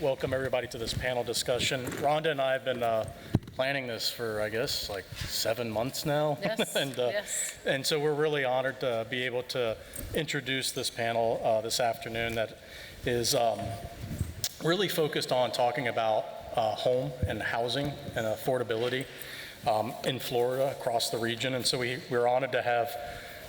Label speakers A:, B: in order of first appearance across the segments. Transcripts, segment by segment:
A: welcome everybody to this panel discussion. Rhonda and I have been planning this for, I guess, like 7 months now.
B: Yes,
A: Yes. And so we're really honored to be able to introduce this panel this afternoon that is really focused on talking about home and housing and affordability in Florida, across the region. And so we're honored to have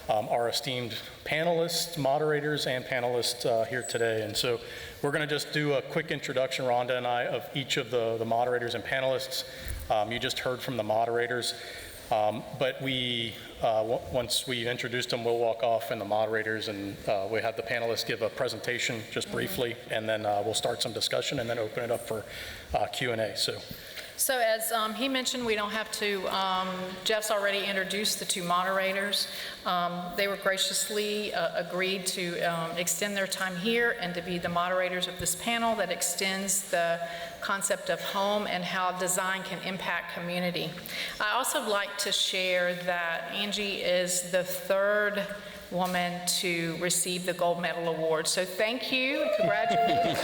A: our esteemed panelists, moderators, and panelists here today. And so we're going to just do a quick introduction, Rhonda and I, of each of the moderators and panelists. You just heard from the moderators, but once we've introduced them, we'll walk off and the moderators, and we have the panelists give a presentation just briefly, and then we'll start some discussion and then open it up for Q&A.
B: So as he mentioned, we don't have to, Jeff's already introduced the two moderators. They were graciously agreed to extend their time here and to be the moderators of this panel that extends the concept of home and how design can impact community. I also like to share that Angie is the third woman to receive the Gold Medal Award. So thank you, congratulations.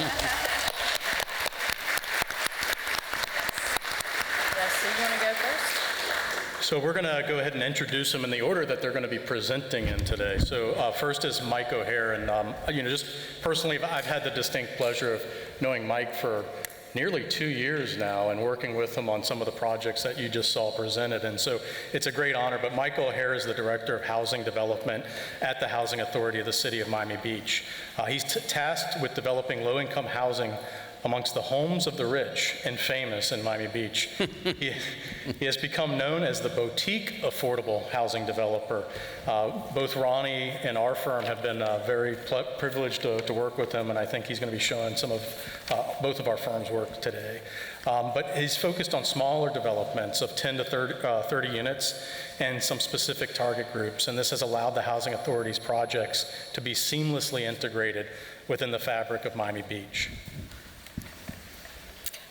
A: So we're going to go ahead and introduce them in the order that they're going to be presenting in today. So first is Mike O'Hare, and just personally, I've had the distinct pleasure of knowing Mike for nearly 2 years now and working with him on some of the projects that you just saw presented, and so it's a great honor. But Mike O'Hare is the Director of Housing Development at the Housing Authority of the City of Miami Beach. He's tasked with developing low-income housing amongst the homes of the rich and famous in Miami Beach. He has become known as the boutique affordable housing developer. Both Ronnie and our firm have been very privileged to work with him, and I think he's going to be showing some of both of our firms' work today. But he's focused on smaller developments of 10 to 30 units and some specific target groups, and this has allowed the Housing Authority's projects to be seamlessly integrated within the fabric of Miami Beach.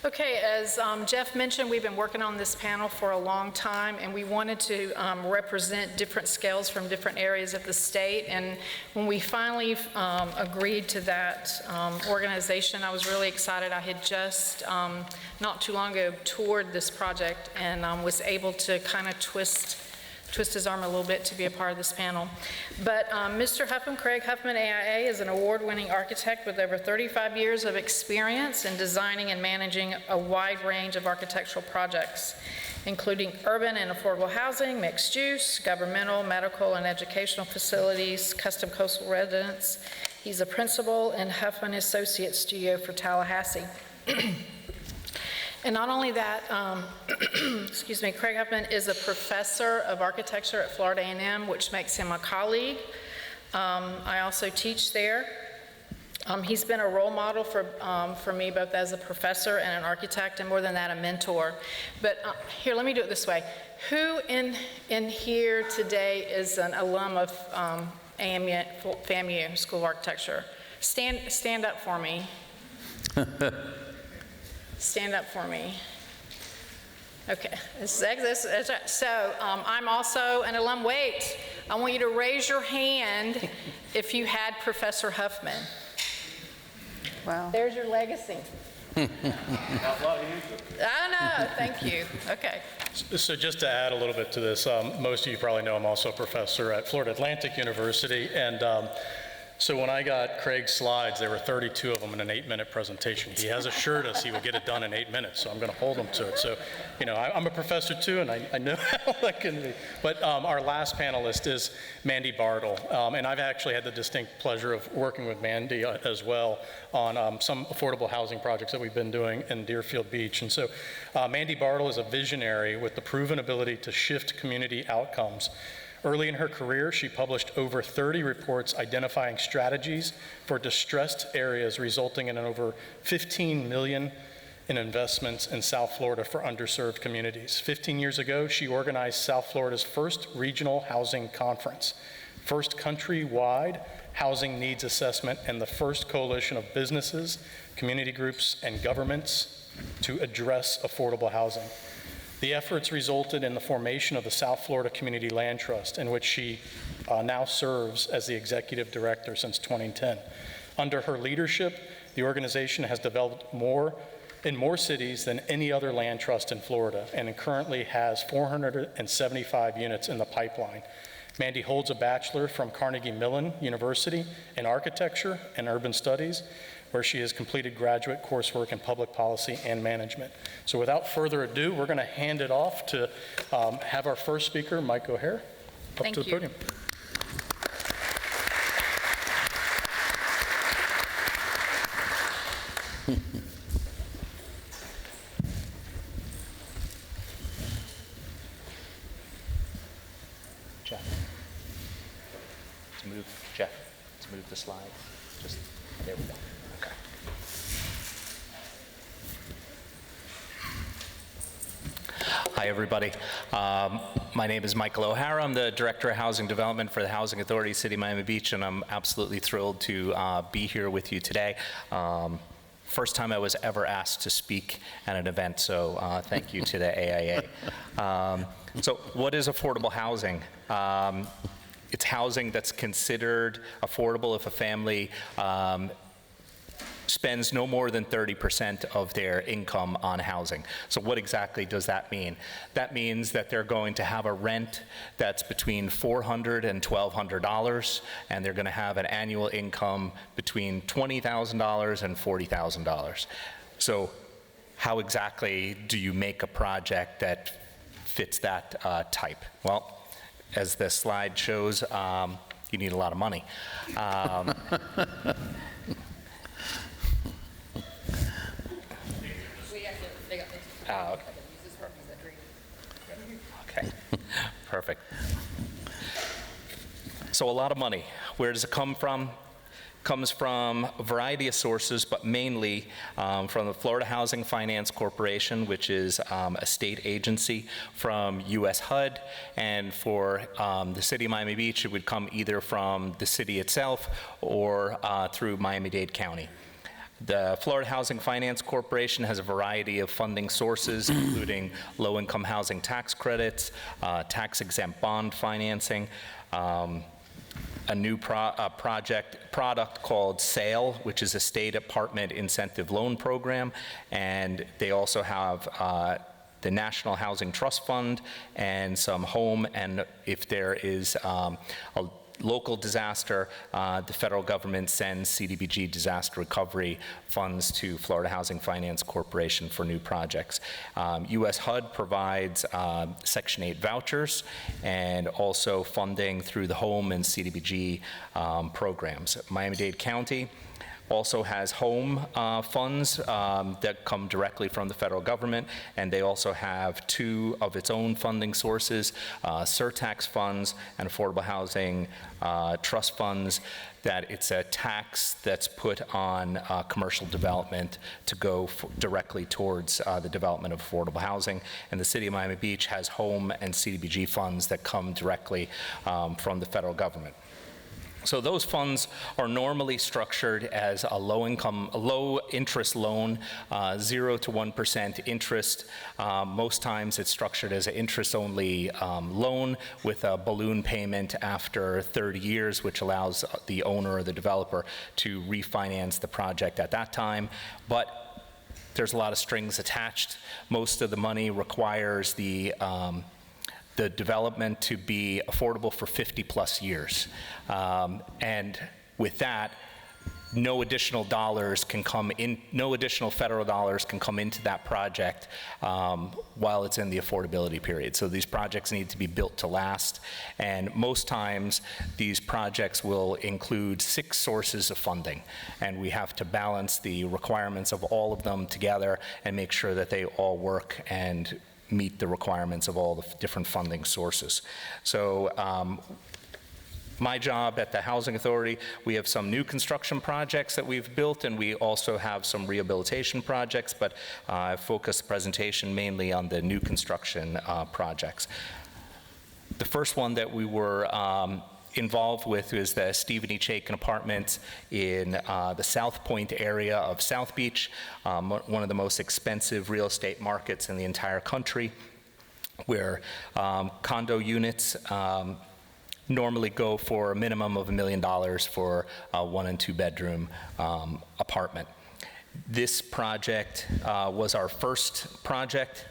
B: Okay, as Jeff mentioned, we've been working on this panel for a long time, and we wanted to represent different scales from different areas of the state. And when we finally agreed to that organization, I was really excited. I had just not too long ago toured this project and was able to kind of twist his arm a little bit to be a part of this panel. But Mr. Huffman, Craig Huffman, AIA, is an award-winning architect with over 35 years of experience in designing and managing a wide range of architectural projects, including urban and affordable housing, mixed use, governmental, medical, and educational facilities, custom coastal residence. He's a principal in Huffman Associates Studio for Tallahassee. And not only that, excuse me, Craig Huffman is a professor of architecture at Florida A&M, which makes him a colleague. I also teach there. He's been a role model for me, both as a professor and an architect, and more than that, a mentor. But here, let me do it this way. Who in here today is an alum of FAMU, School of Architecture? Stand up for me. Stand up for me. Okay, so I'm also an alum. Wait, I want you to raise your hand if you had Professor Huffman.
C: Wow.
B: There's your legacy. I know, thank you. Okay.
A: So just to add a little bit to this, most of you probably know I'm also a professor at Florida Atlantic University, and so when I got Craig's slides, there were 32 of them in an 8-minute presentation. He has assured us he would get it done in 8 minutes, so I'm going to hold him to it. So, I'm a professor too, and I know how that can be. But our last panelist is Mandy Bartle, and I've actually had the distinct pleasure of working with Mandy as well on some affordable housing projects that we've been doing in Deerfield Beach. And so Mandy Bartle is a visionary with the proven ability to shift community outcomes. Early in her career, she published over 30 reports identifying strategies for distressed areas, resulting in over $15 million in investments in South Florida for underserved communities. 15 years ago, she organized South Florida's first regional housing conference, first countrywide housing needs assessment, and the first coalition of businesses, community groups, and governments to address affordable housing. The efforts resulted in the formation of the South Florida Community Land Trust, in which she now serves as the executive director since 2010. Under her leadership, The organization has developed in more cities than any other land trust in Florida, and it currently has 475 units in the pipeline. Mandy holds a bachelor from Carnegie Mellon University in architecture and urban studies, where she has completed graduate coursework in public policy and management. So without further ado, we're going to hand it off to have our first speaker, Mike O'Hare, up to the podium.
D: Jeff, let's move the slide. Just, there we go. Okay. Hi, everybody. My name is Michael O'Hara. I'm the Director of Housing Development for the Housing Authority, City of Miami Beach, and I'm absolutely thrilled to be here with you today. First time I was ever asked to speak at an event, so thank you to the AIA. So what is affordable housing? It's housing that's considered affordable if a family spends no more than 30% of their income on housing. So what exactly does that mean? That means that they're going to have a rent that's between $400 and $1,200, and they're going to have an annual income between $20,000 and $40,000. So how exactly do you make a project that fits that type? Well, as the slide shows, you need a lot of money. Okay, perfect. So a lot of money. Where does it come from? Comes from a variety of sources, but mainly from the Florida Housing Finance Corporation, which is a state agency, from US HUD, and for the city of Miami Beach, it would come either from the city itself or through Miami-Dade County. The Florida Housing Finance Corporation has a variety of funding sources, including low-income housing tax credits, tax-exempt bond financing, a new product called SALE, which is a state apartment incentive loan program, and they also have the National Housing Trust Fund and some home, and if there is a local disaster, the federal government sends CDBG disaster recovery funds to Florida Housing Finance Corporation for new projects. US HUD provides Section 8 vouchers and also funding through the home and CDBG programs. Miami-Dade County also has home funds that come directly from the federal government, and they also have two of its own funding sources, surtax funds and affordable housing trust funds, that it's a tax that's put on commercial development to go directly towards the development of affordable housing. And the city of Miami Beach has home and CDBG funds that come directly from the federal government. So those funds are normally structured as a low-interest loan, 0 to 1% interest. Most times it's structured as an interest-only loan with a balloon payment after 30 years, which allows the owner or the developer to refinance the project at that time. But there's a lot of strings attached. Most of the money requires the development to be affordable for 50+ years. And with that, no additional dollars can come in, no additional federal dollars can come into that project while it's in the affordability period. So these projects need to be built to last, and most times these projects will include 6 sources of funding, and we have to balance the requirements of all of them together and make sure that they all work and meet the requirements of all the different funding sources. So my job at the Housing Authority, we have some new construction projects that we've built, and we also have some rehabilitation projects, but I focus the presentation mainly on the new construction projects. The first one that we were involved with is the Stephen E. Chaikin Apartments in the South Point area of South Beach, one of the most expensive real estate markets in the entire country, where condo units normally go for a minimum of $1 million for a 1- and 2-bedroom apartment. This project was our first project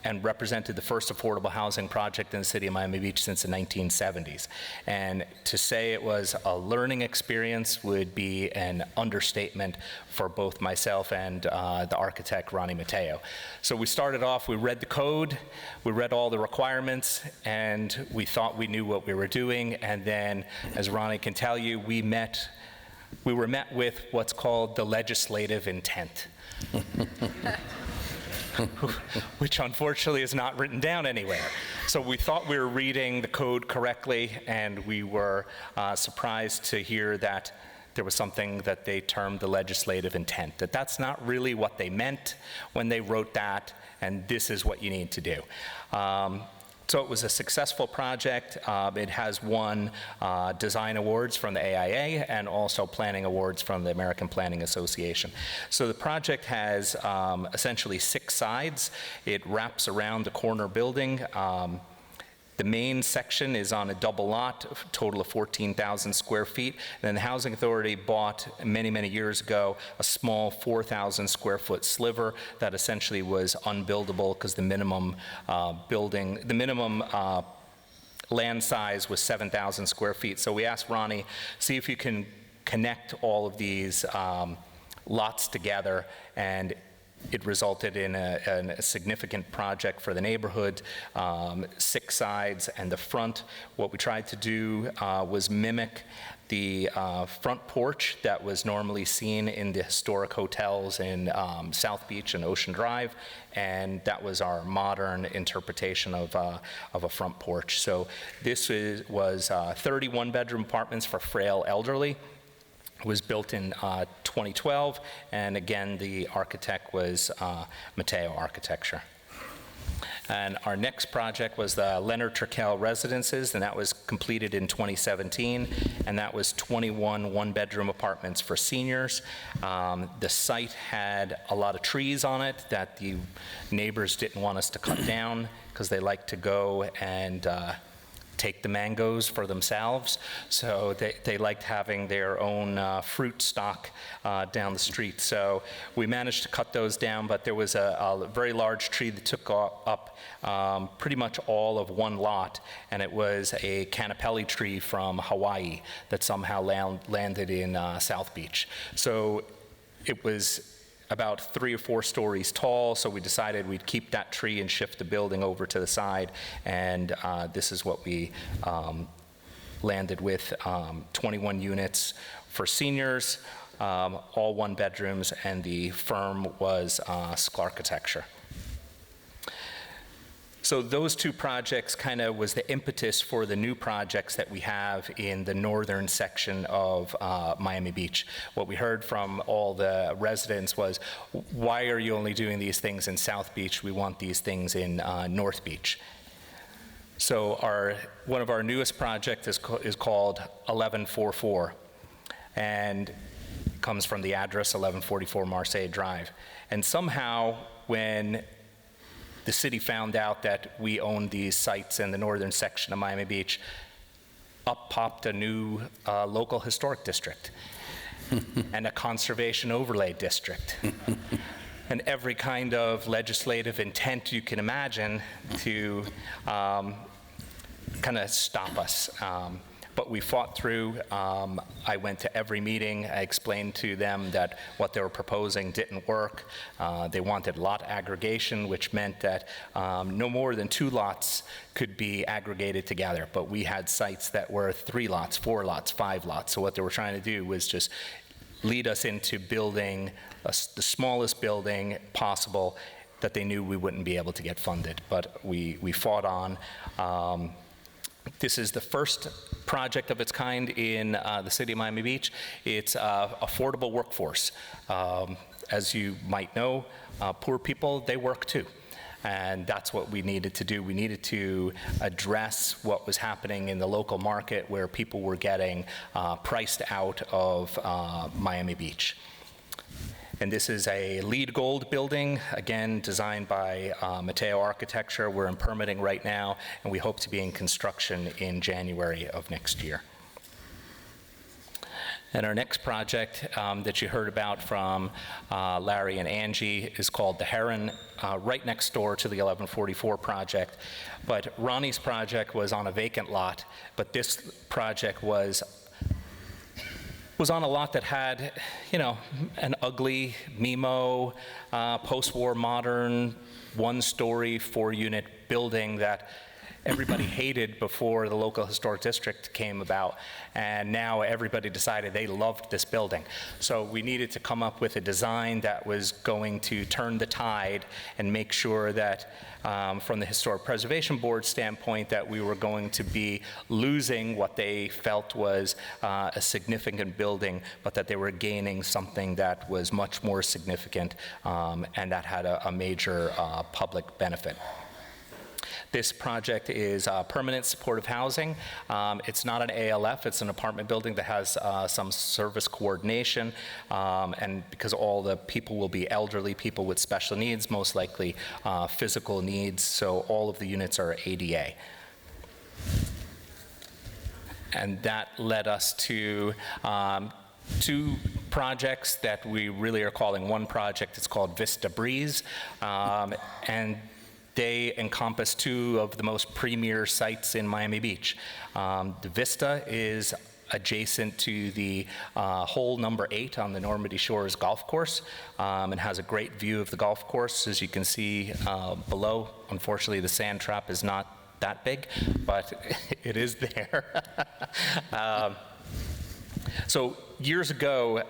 D: and represented the first affordable housing project in the city of Miami Beach since the 1970s. And to say it was a learning experience would be an understatement for both myself and the architect, Ronnie Mateo. So we started off, we read the code, we read all the requirements, and we thought we knew what we were doing. And then, as Ronnie can tell you, we were met with what's called the legislative intent. Which unfortunately is not written down anywhere. So we thought we were reading the code correctly, and we were surprised to hear that there was something that they termed the legislative intent, that that's not really what they meant when they wrote that, and this is what you need to do. So it was a successful project. It has won design awards from the AIA and also planning awards from the American Planning Association. So the project has essentially 6 sides. It wraps around the corner building. The main section is on a double lot, a total of 14,000 square feet. And then the Housing Authority bought many, many years ago a small 4,000 square foot sliver that essentially was unbuildable because the minimum land size was 7,000 square feet. So we asked Ronnie, see if you can connect all of these lots together, and it resulted in a significant project for the neighborhood, 6 sides and the front. What we tried to do was mimic the front porch that was normally seen in the historic hotels in South Beach and Ocean Drive, and that was our modern interpretation of a front porch. So this was 31 bedroom apartments for frail elderly. Was built in 2012, and again, the architect was Mateo Architecture. And our next project was the Leonard Turkel Residences, and that was completed in 2017, and that was 21 one-bedroom apartments for seniors. The site had a lot of trees on it that the neighbors didn't want us to cut down because they like to go and take the mangoes for themselves. So they liked having their own fruit stock down the street. So we managed to cut those down, but there was a very large tree that took up pretty much all of one lot, and it was a canopelli tree from Hawaii that somehow landed in South Beach. So it was about 3 or 4 stories tall, so we decided we'd keep that tree and shift the building over to the side, and this is what we landed with, 21 units for seniors, all 1 bedrooms, and the firm was Sklarchitecture. So those 2 projects kind of was the impetus for the new projects that we have in the northern section of Miami Beach. What we heard from all the residents was, why are you only doing these things in South Beach? We want these things in North Beach. So one of our newest projects is called 1144, and comes from the address 1144 Marseille Drive. And somehow, when the city found out that we owned these sites in the northern section of Miami Beach, up popped a new local historic district and a conservation overlay district and every kind of legislative intent you can imagine to kind of stop us. But we fought through. I went to every meeting. I explained to them that what they were proposing didn't work. They wanted lot aggregation, which meant that no more than 2 lots could be aggregated together. But we had sites that were 3 lots, 4 lots, 5 lots. So what they were trying to do was just lead us into building the smallest building possible that they knew we wouldn't be able to get funded. But we fought on. This is the first project of its kind in the city of Miami Beach. It's affordable workforce. As you might know, poor people, they work too. And that's what we needed to do. We needed to address what was happening in the local market where people were getting priced out of Miami Beach. And this is a LEED Gold building, again, designed by Mateo Architecture. We're in permitting right now, and we hope to be in construction in January of next year. And our next project that you heard about from Larry and Angie is called the Heron, right next door to the 1144 project. But Ronnie's project was on a vacant lot, but this project was on a lot that had, you know, an ugly MIMO, post-war modern, one-story, four-unit building that everybody hated before the local historic district came about, and now everybody decided they loved this building. So we needed to come up with a design that was going to turn the tide and make sure that from the Historic Preservation Board standpoint that we were going to be losing what they felt was a significant building, but that they were gaining something that was much more significant and that had a major public benefit. This project is permanent supportive housing. It's not an ALF, it's an apartment building that has some service coordination, and because all the people will be elderly people with special needs, most likely physical needs, so all of the units are ADA. And that led us to two projects that we really are calling one project. It's called Vista Breeze, and they encompass two of the most premier sites in Miami Beach. The Vista is adjacent to the hole number 8 on the Normandy Shores golf course, and has a great view of the golf course. As you can see below, unfortunately the sand trap is not that big, but it is there. So years ago,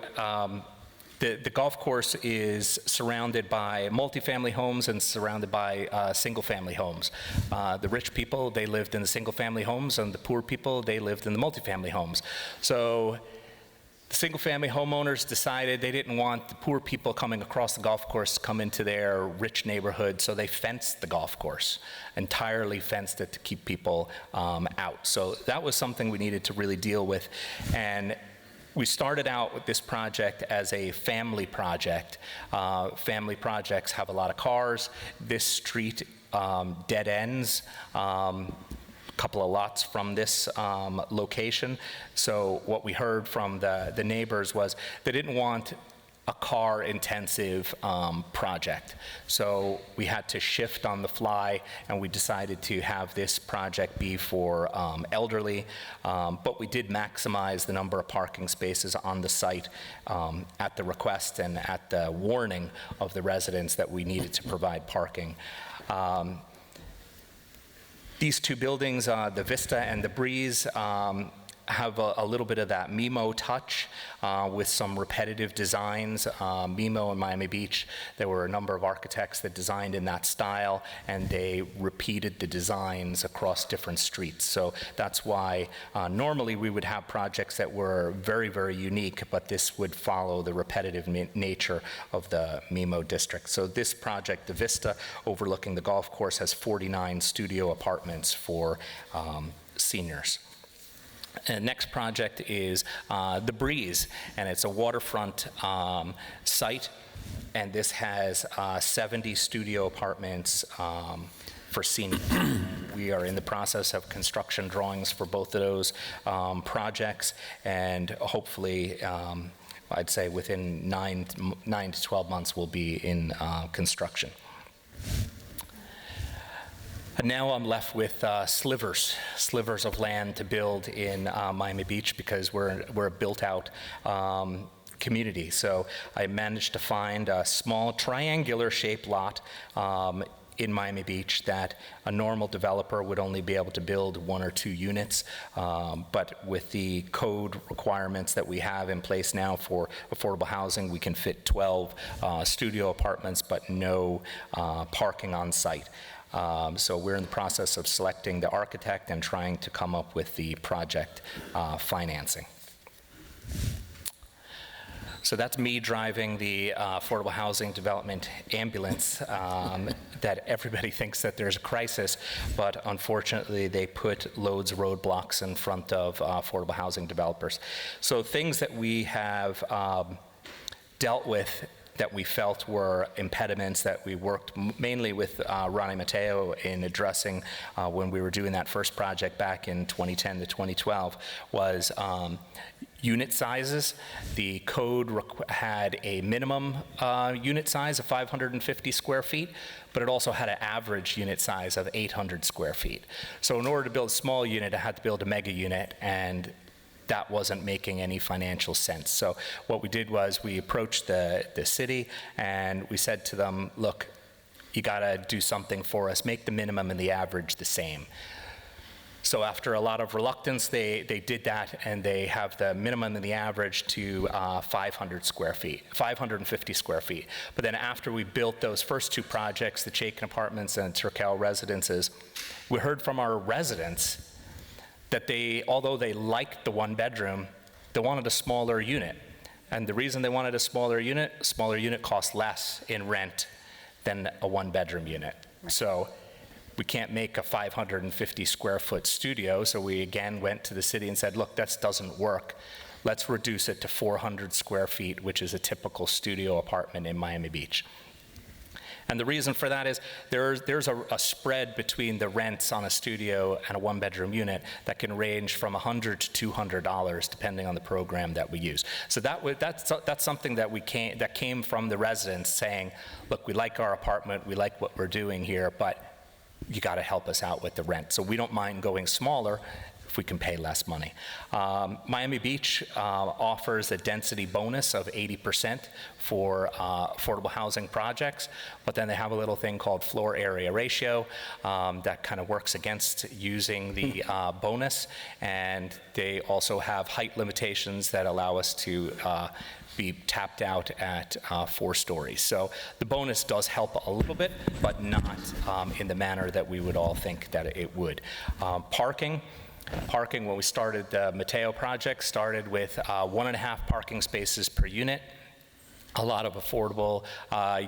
D: the golf course is surrounded by multifamily homes and surrounded by single-family homes. The rich people, they lived in the single-family homes, and the poor people, they lived in the multifamily homes. So the single-family homeowners decided they didn't want the poor people coming across the golf course to come into their rich neighborhood, so they fenced the golf course, entirely fenced it to keep people out. So that was something we needed to really deal with. And we started out with this project as a family project. Family projects have a lot of cars. This street dead ends a couple of lots from this location. So what we heard from the neighbors was they didn't want a car-intensive project. So we had to shift on the fly, and we decided to have this project be for elderly, but we did maximize the number of parking spaces on the site at the request and at the warning of the residents that we needed to provide parking. These two buildings, the Vista and the Breeze, have a little bit of that MIMO touch with some repetitive designs. MIMO in Miami Beach, there were a number of architects that designed in that style, and they repeated the designs across different streets. So that's why normally we would have projects that were very, very unique, but this would follow the repetitive nature of the MIMO district. So this project, the Vista, overlooking the golf course, has 49 studio apartments for seniors. And the next project is the Breeze, and it's a waterfront site, and this has 70 studio apartments for seniors. We are in the process of construction drawings for both of those projects, and hopefully, I'd say within 9 to 12 months, we'll be in construction. And now I'm left with slivers of land to build in Miami Beach, because we're a built-out community. So I managed to find a small triangular-shaped lot in Miami Beach that a normal developer would only be able to build 1 or 2 units, but with the code requirements that we have in place now for affordable housing, we can fit 12 studio apartments, but no parking on site. So we're in the process of selecting the architect and trying to come up with the project financing. So that's me driving the affordable housing development ambulance that everybody thinks that there's a crisis, but unfortunately they put loads of roadblocks in front of affordable housing developers. So things that we have dealt with that we felt were impediments that we worked mainly with Ronnie Matteo in addressing when we were doing that first project back in 2010 to 2012 was unit sizes. The code had a minimum unit size of 550 square feet, but it also had an average unit size of 800 square feet. So in order to build a small unit, I had to build a mega unit, and that wasn't making any financial sense. So what we did was we approached the city, and we said to them, look, you gotta do something for us, make the minimum and the average the same. So after a lot of reluctance, they did that, and they have the minimum and the average to 500 square feet, 550 square feet. But then after we built those first two projects, the Chaikin Apartments and Turkel Residences, we heard from our residents that although they liked the one bedroom, they wanted a smaller unit. And the reason they wanted a smaller unit costs less in rent than a one bedroom unit. So we can't make a 550 square foot studio, so we again went to the city and said, look, that doesn't work. Let's reduce it to 400 square feet, which is a typical studio apartment in Miami Beach. And the reason for that is there's a spread between the rents on a studio and a one bedroom unit that can range from $100 to $200 depending on the program that we use. So that's something that came from the residents saying, look, we like our apartment, we like what we're doing here, but you got to help us out with the rent. So we don't mind going smaller if we can pay less money. Miami Beach offers a density bonus of 80% for affordable housing projects, but then they have a little thing called floor area ratio that kind of works against using the bonus, and they also have height limitations that allow us to be tapped out at 4 stories. So the bonus does help a little bit, but not in the manner that we would all think that it would. Parking, when we started the Mateo project, started with 1.5 parking spaces per unit. A lot of affordable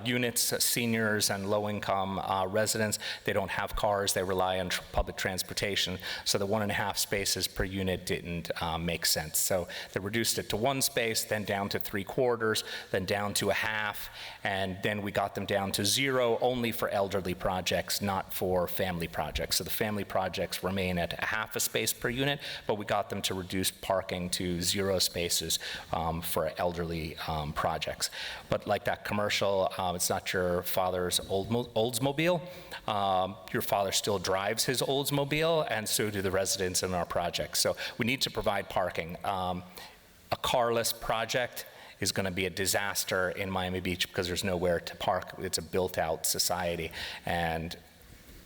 D: units, seniors and low-income residents, they don't have cars, they rely on public transportation, so the 1.5 spaces per unit didn't make sense. So they reduced it to 1 space, then down to 3/4, then down to 1/2, and then we got them down to 0 only for elderly projects, not for family projects. So the family projects remain at 1/2 space per unit, but we got them to reduce parking to 0 spaces for elderly projects. But like that commercial, it's not your father's Oldsmobile. Your father still drives his Oldsmobile, and so do the residents in our project. So we need to provide parking. A carless project is going to be a disaster in Miami Beach because there's nowhere to park. It's a built-out society, and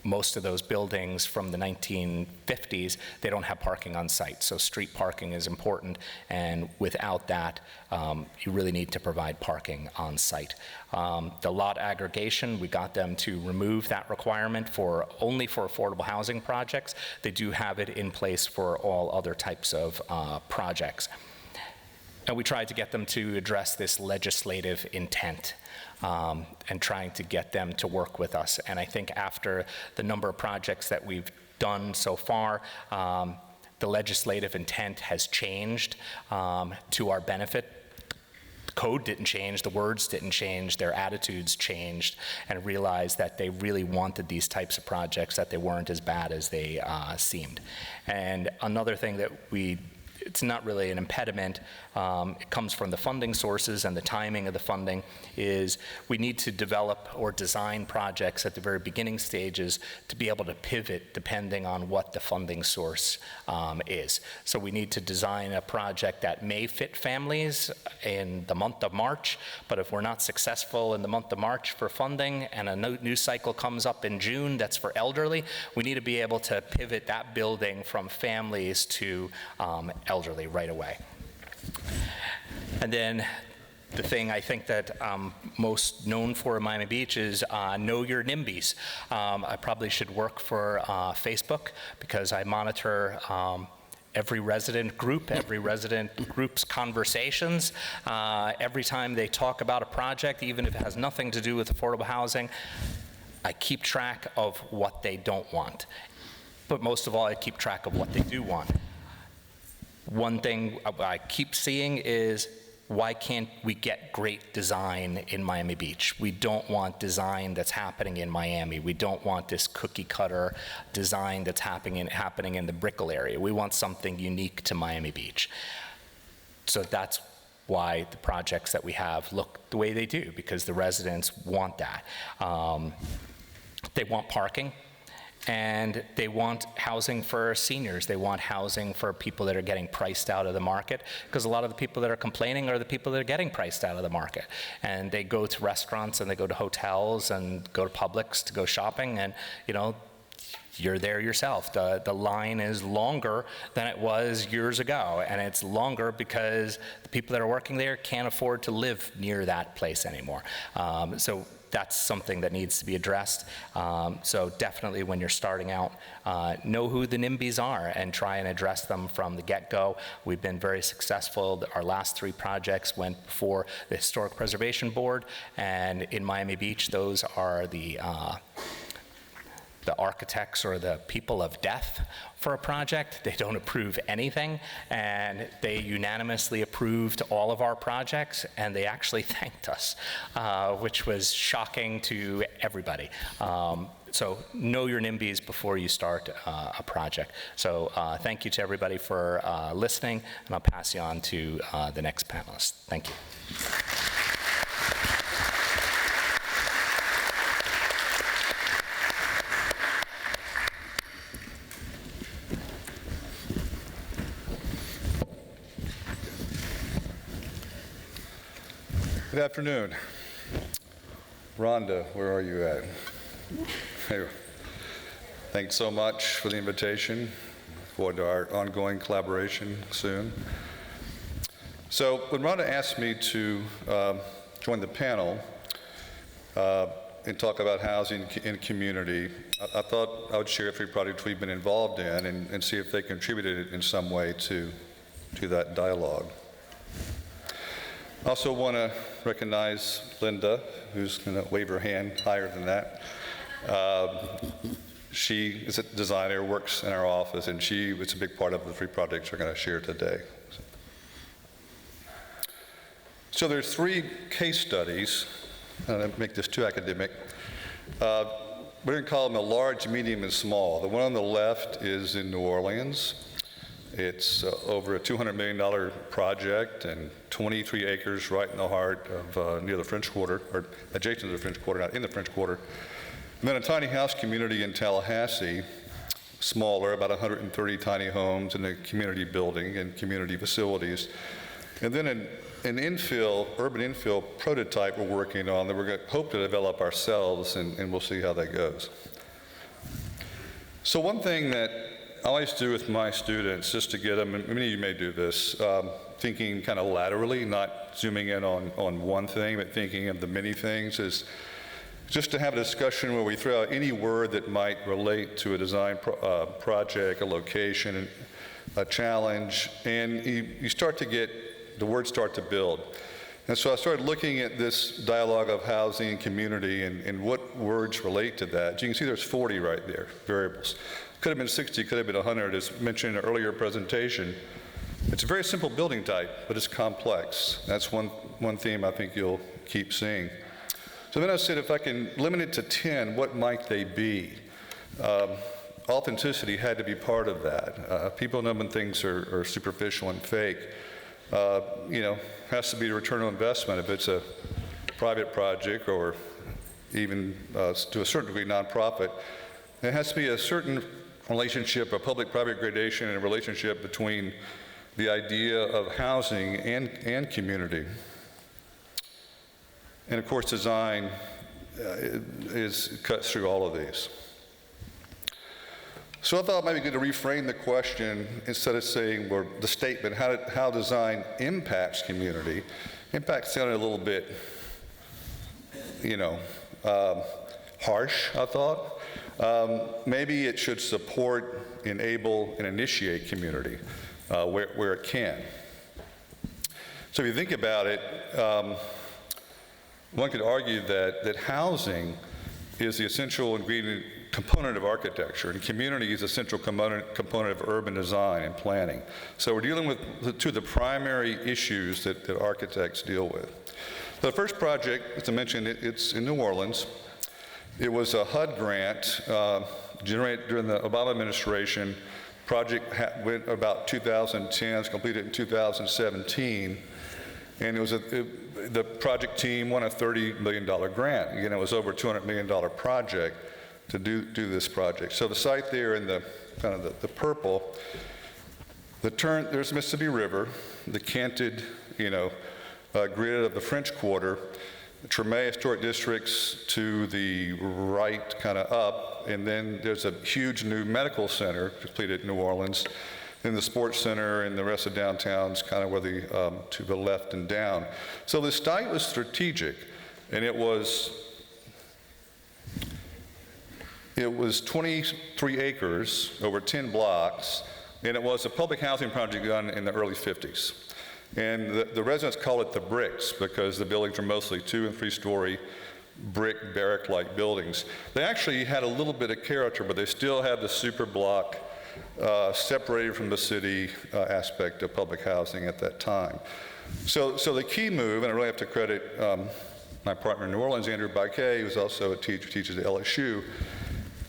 D: most of those buildings from the 1950s, they don't have parking on site. So street parking is important, and without that, you really need to provide parking on site. The lot aggregation, we got them to remove that requirement only for affordable housing projects. They do have it in place for all other types of projects. And we tried to get them to address this legislative intent and trying to get them to work with us. And I think after the number of projects that we've done so far, the legislative intent has changed to our benefit. The code didn't change, the words didn't change, their attitudes changed, and realized that they really wanted these types of projects, that they weren't as bad as they seemed. And another thing that it's not really an impediment, it comes from the funding sources and the timing of the funding, is we need to develop or design projects at the very beginning stages to be able to pivot depending on what the funding source is. So we need to design a project that may fit families in the month of March, but if we're not successful in the month of March for funding and a new cycle comes up in June that's for elderly, we need to be able to pivot that building from families to elderly right away. And then the thing I think that I'm most known for in Miami Beach is know your NIMBYs. I probably should work for Facebook because I monitor every resident group's conversations. Every time they talk about a project, even if it has nothing to do with affordable housing, I keep track of what they don't want. But most of all, I keep track of what they do want. One thing I keep seeing is, why can't we get great design in Miami Beach? We don't want design that's happening in Miami. We don't want this cookie cutter design that's happening in the Brickell area. We want something unique to Miami Beach. So that's why the projects that we have look the way they do, because the residents want that. They want parking, and they want housing for seniors. They want housing for people that are getting priced out of the market, because a lot of the people that are complaining are the people that are getting priced out of the market. And they go to restaurants and they go to hotels and go to Publix to go shopping, and you're there yourself. The line is longer than it was years ago, and it's longer because the people that are working there can't afford to live near that place anymore. So that's something that needs to be addressed. So definitely when you're starting out, know who the NIMBYs are and try and address them from the get-go. We've been very successful. Our last 3 projects went before the Historic Preservation Board, and in Miami Beach, those are the architects or the people of death for a project. They don't approve anything, and they unanimously approved all of our projects, and they actually thanked us, which was shocking to everybody. So know your NIMBYs before you start a project. So thank you to everybody for listening, and I'll pass you on to the next panelist. Thank you.
E: Good afternoon. Rhonda, where are you at? Hey, thanks so much for the invitation. Forward to our ongoing collaboration soon. So when Rhonda asked me to join the panel and talk about housing in community, I thought I would share 3 projects we've been involved in and see if they contributed in some way to that dialogue. I also want to recognize Linda, who's going to wave her hand higher than that. She is a designer, works in our office, and she was a big part of the 3 projects we're going to share today. So there's 3 case studies. I'm going to make this too academic. We're going to call them a large, medium, and small. The one on the left is in New Orleans. It's over a $200 million project and 23 acres right in the heart of near the French Quarter, or adjacent to the French Quarter, not in the French Quarter. And then a tiny house community in Tallahassee, smaller, about 130 tiny homes in a community building and community facilities. And then an infill, urban infill prototype we're working on that we're going to hope to develop ourselves, and we'll see how that goes. So one thing that I always do with my students, just to get them, and many of you may do this, thinking kind of laterally, not zooming in on one thing, but thinking of the many things, is just to have a discussion where we throw out any word that might relate to a design project, a location, a challenge, and you start to get, the words start to build. And so I started looking at this dialogue of housing and community and what words relate to that. You can see there's 40 right there, variables. Could have been 60, could have been 100, as mentioned in an earlier presentation. It's a very simple building type, but it's complex. That's one theme I think you'll keep seeing. So then I said, if I can limit it to 10, what might they be? Authenticity had to be part of that. People know when things are superficial and fake. Has to be a return on investment if it's a private project or even to a certain degree nonprofit. It has to be a certain relationship, a public-private gradation, and a relationship between the idea of housing and community. And of course, design cuts through all of these. So I thought it might be good to reframe the question instead of saying, or the statement, how design impacts community. Impact sounded a little bit, harsh, I thought. Maybe it should support, enable, and initiate community where it can. So if you think about it, one could argue that housing is the essential ingredient component of architecture, and community is a central component of urban design and planning. So we're dealing with two of the primary issues that architects deal with. The first project, as I mentioned, it's in New Orleans. It was a HUD grant generated during the Obama administration, Project went about 2010, it's completed in 2017, and it was the project team won a $30 million grant. Again, it was over a $200 million project to do this project. So the site there in the kind of the purple, there's the Mississippi River, the canted, grid of the French Quarter, Treme Historic Districts to the right, kind of up, and then there's a huge new medical center completed in New Orleans. Then the sports center and the rest of downtown's kind of where to the left and down. So the site was strategic, and it was 23 acres over 10 blocks, and it was a public housing project done in the early 50s. And the residents call it the bricks because the buildings are mostly 2- and 3-story brick barrack-like buildings. They actually had a little bit of character, but they still have the super block separated from the city aspect of public housing at that time. So the key move, and I really have to credit my partner in New Orleans, Andrew Baquet, who's also a teacher, teaches at LSU.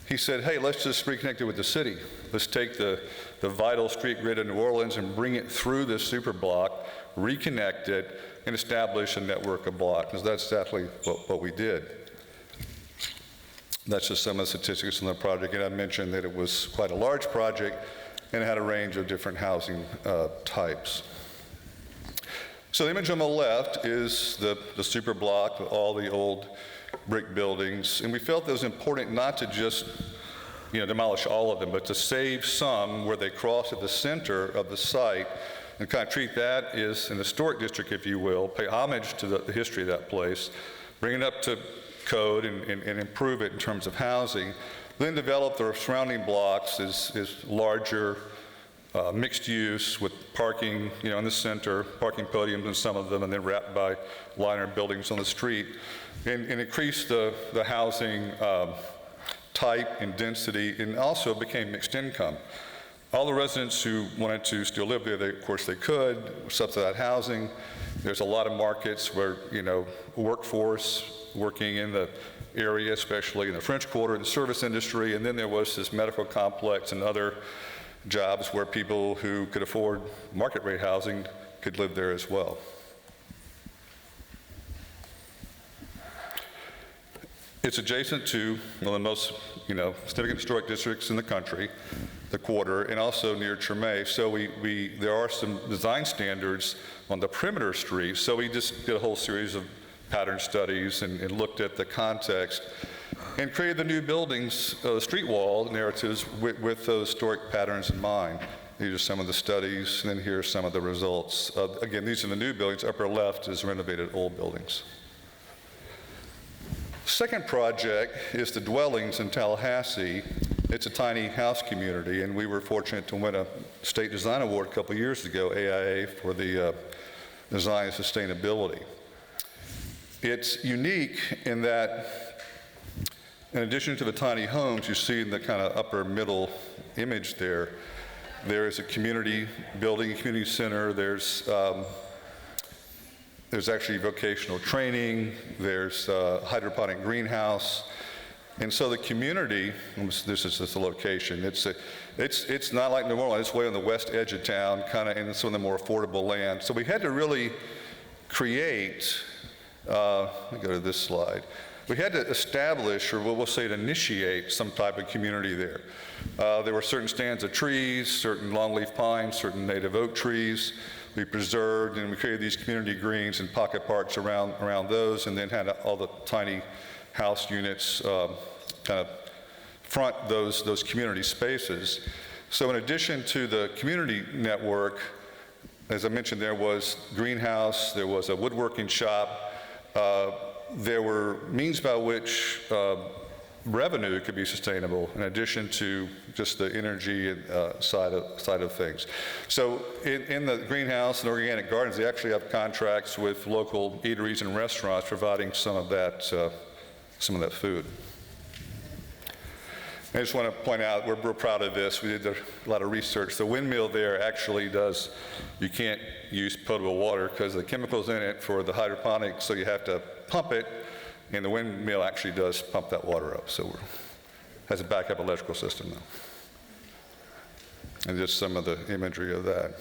E: He said, hey, let's just reconnect it with the city. Let's take the vital street grid of New Orleans and bring it through this super block, reconnect it, and establish a network of blocks. And that's exactly what we did. That's just some of the statistics on the project. And I mentioned that it was quite a large project and it had a range of different housing types. So the image on the left is the super block with all the old brick buildings. And we felt it was important not to just demolish all of them, but to save some where they cross at the center of the site and kind of treat that as an historic district, if you will, pay homage to the history of that place, bring it up to code and improve it in terms of housing, then develop the surrounding blocks as larger mixed use with parking, in the center, parking podiums in some of them, and then wrapped by liner buildings on the street, and increase the housing type and density, and also became mixed income. All the residents who wanted to still live there, of course they could, subsidized housing. There's a lot of markets where, workforce working in the area, especially in the French Quarter, the service industry, and then there was this medical complex and other jobs where people who could afford market rate housing could live there as well. It's adjacent to one of the most, significant historic districts in the country, the Quarter, and also near Treme. So there are some design standards on the perimeter streets. So we just did a whole series of pattern studies and looked at the context and created the new buildings, street wall narratives with those historic patterns in mind. These are some of the studies, and then here are some of the results. Again, these are the new buildings. Upper left is renovated old buildings. Second project is the dwellings in Tallahassee. It's a tiny house community, and we were fortunate to win a state design award a couple years ago, AIA, for the design and sustainability. It's unique in that, in addition to the tiny homes you see in the kind of upper middle image there is a community building, a community center. There's actually vocational training, there's a hydroponic greenhouse. And so the community, this is the location, it's not like New Orleans, it's way on the west edge of town, kind of in some of the more affordable land. So we had to really create, let me go to this slide. We had to establish, or we'll say to initiate, some type of community there. There were certain stands of trees, certain longleaf pines, certain native oak trees. We preserved and we created these community greens and pocket parks around those, and then had all the tiny house units kind of front those community spaces. So in addition to the community network, as I mentioned, there was greenhouse, there was a woodworking shop, there were means by which revenue could be sustainable in addition to just the energy side of things. So in the greenhouse and organic gardens, they actually have contracts with local eateries and restaurants providing some of that food. I just want to point out, we're proud of this. We did a lot of research. The windmill there actually you can't use potable water because of the chemicals in it for the hydroponics, so you have to pump it, and the windmill actually does pump that water up. So it has a backup electrical system though. and just some of the imagery of that.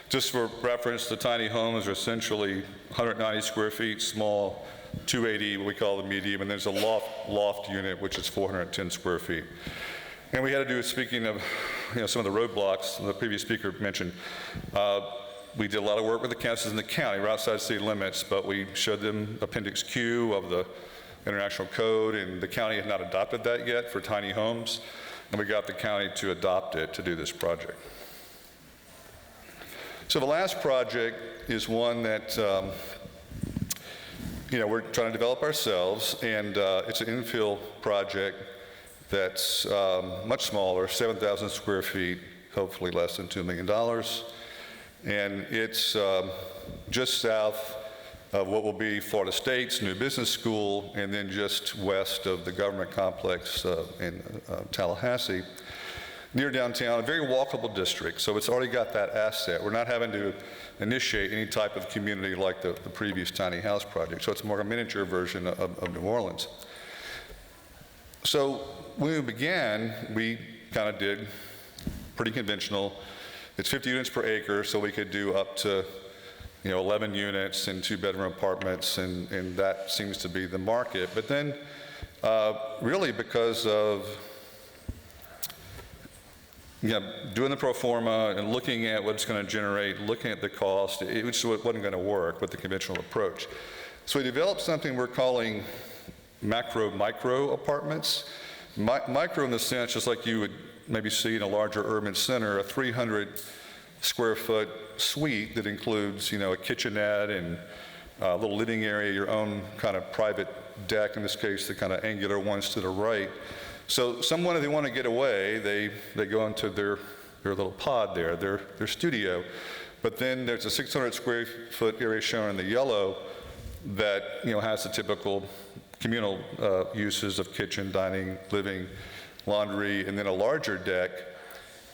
E: Just for reference, the tiny homes are essentially 190 square feet, small, 280, what we call the medium, and there's a loft unit, which is 410 square feet. And we had to do, speaking of some of the roadblocks the previous speaker mentioned, we did a lot of work with the councils in the county. We're outside city limits, but we showed them Appendix Q of the International Code, and the county had not adopted that yet for tiny homes, and we got the county to adopt it to do this project. So the last project is one that we're trying to develop ourselves, and it's an infill project that's much smaller, 7,000 square feet, hopefully less than $2 million. And it's just south of what will be Florida State's new business school, and then just west of the government complex in Tallahassee, near downtown, a very walkable district. So it's already got that asset. We're not having to initiate any type of community like the previous tiny house project. So it's more a miniature version of New Orleans. So when we began, we kind of did pretty conventional. It's 50 units per acre, so we could do up to 11 units in 2-bedroom apartments, and that seems to be the market. But then really because of doing the pro forma and looking at what it's going to generate, looking at the cost, it wasn't going to work with the conventional approach. So we developed something we're calling macro-micro apartments. Micro in the sense, just like you would maybe see in a larger urban center, a 300 square foot suite that includes, a kitchenette and a little living area, your own kind of private deck, in this case, the kind of angular ones to the right. So someone, if they want to get away, they go into their little pod there, their studio. But then there's a 600 square foot area shown in the yellow that has the typical communal uses of kitchen, dining, living, laundry, and then a larger deck.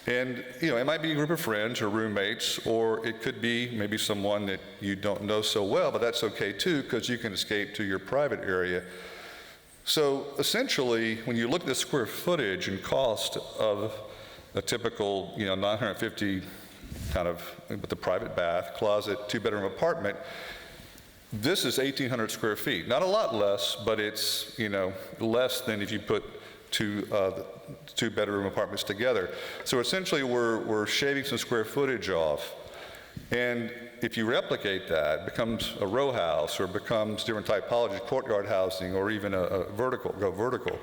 E: And it might be a group of friends or roommates, or it could be maybe someone that you don't know so well, but that's okay too, because you can escape to your private area. So essentially, when you look at the square footage and cost of a typical, 950 kind of with the private bath, closet, 2-bedroom apartment, this is 1,800 square feet. Not a lot less, but it's less than if you put two 2-bedroom apartments together. So essentially, we're shaving some square footage off, and if you replicate that, it becomes a row house, or becomes different typologies, courtyard housing, or even go vertical.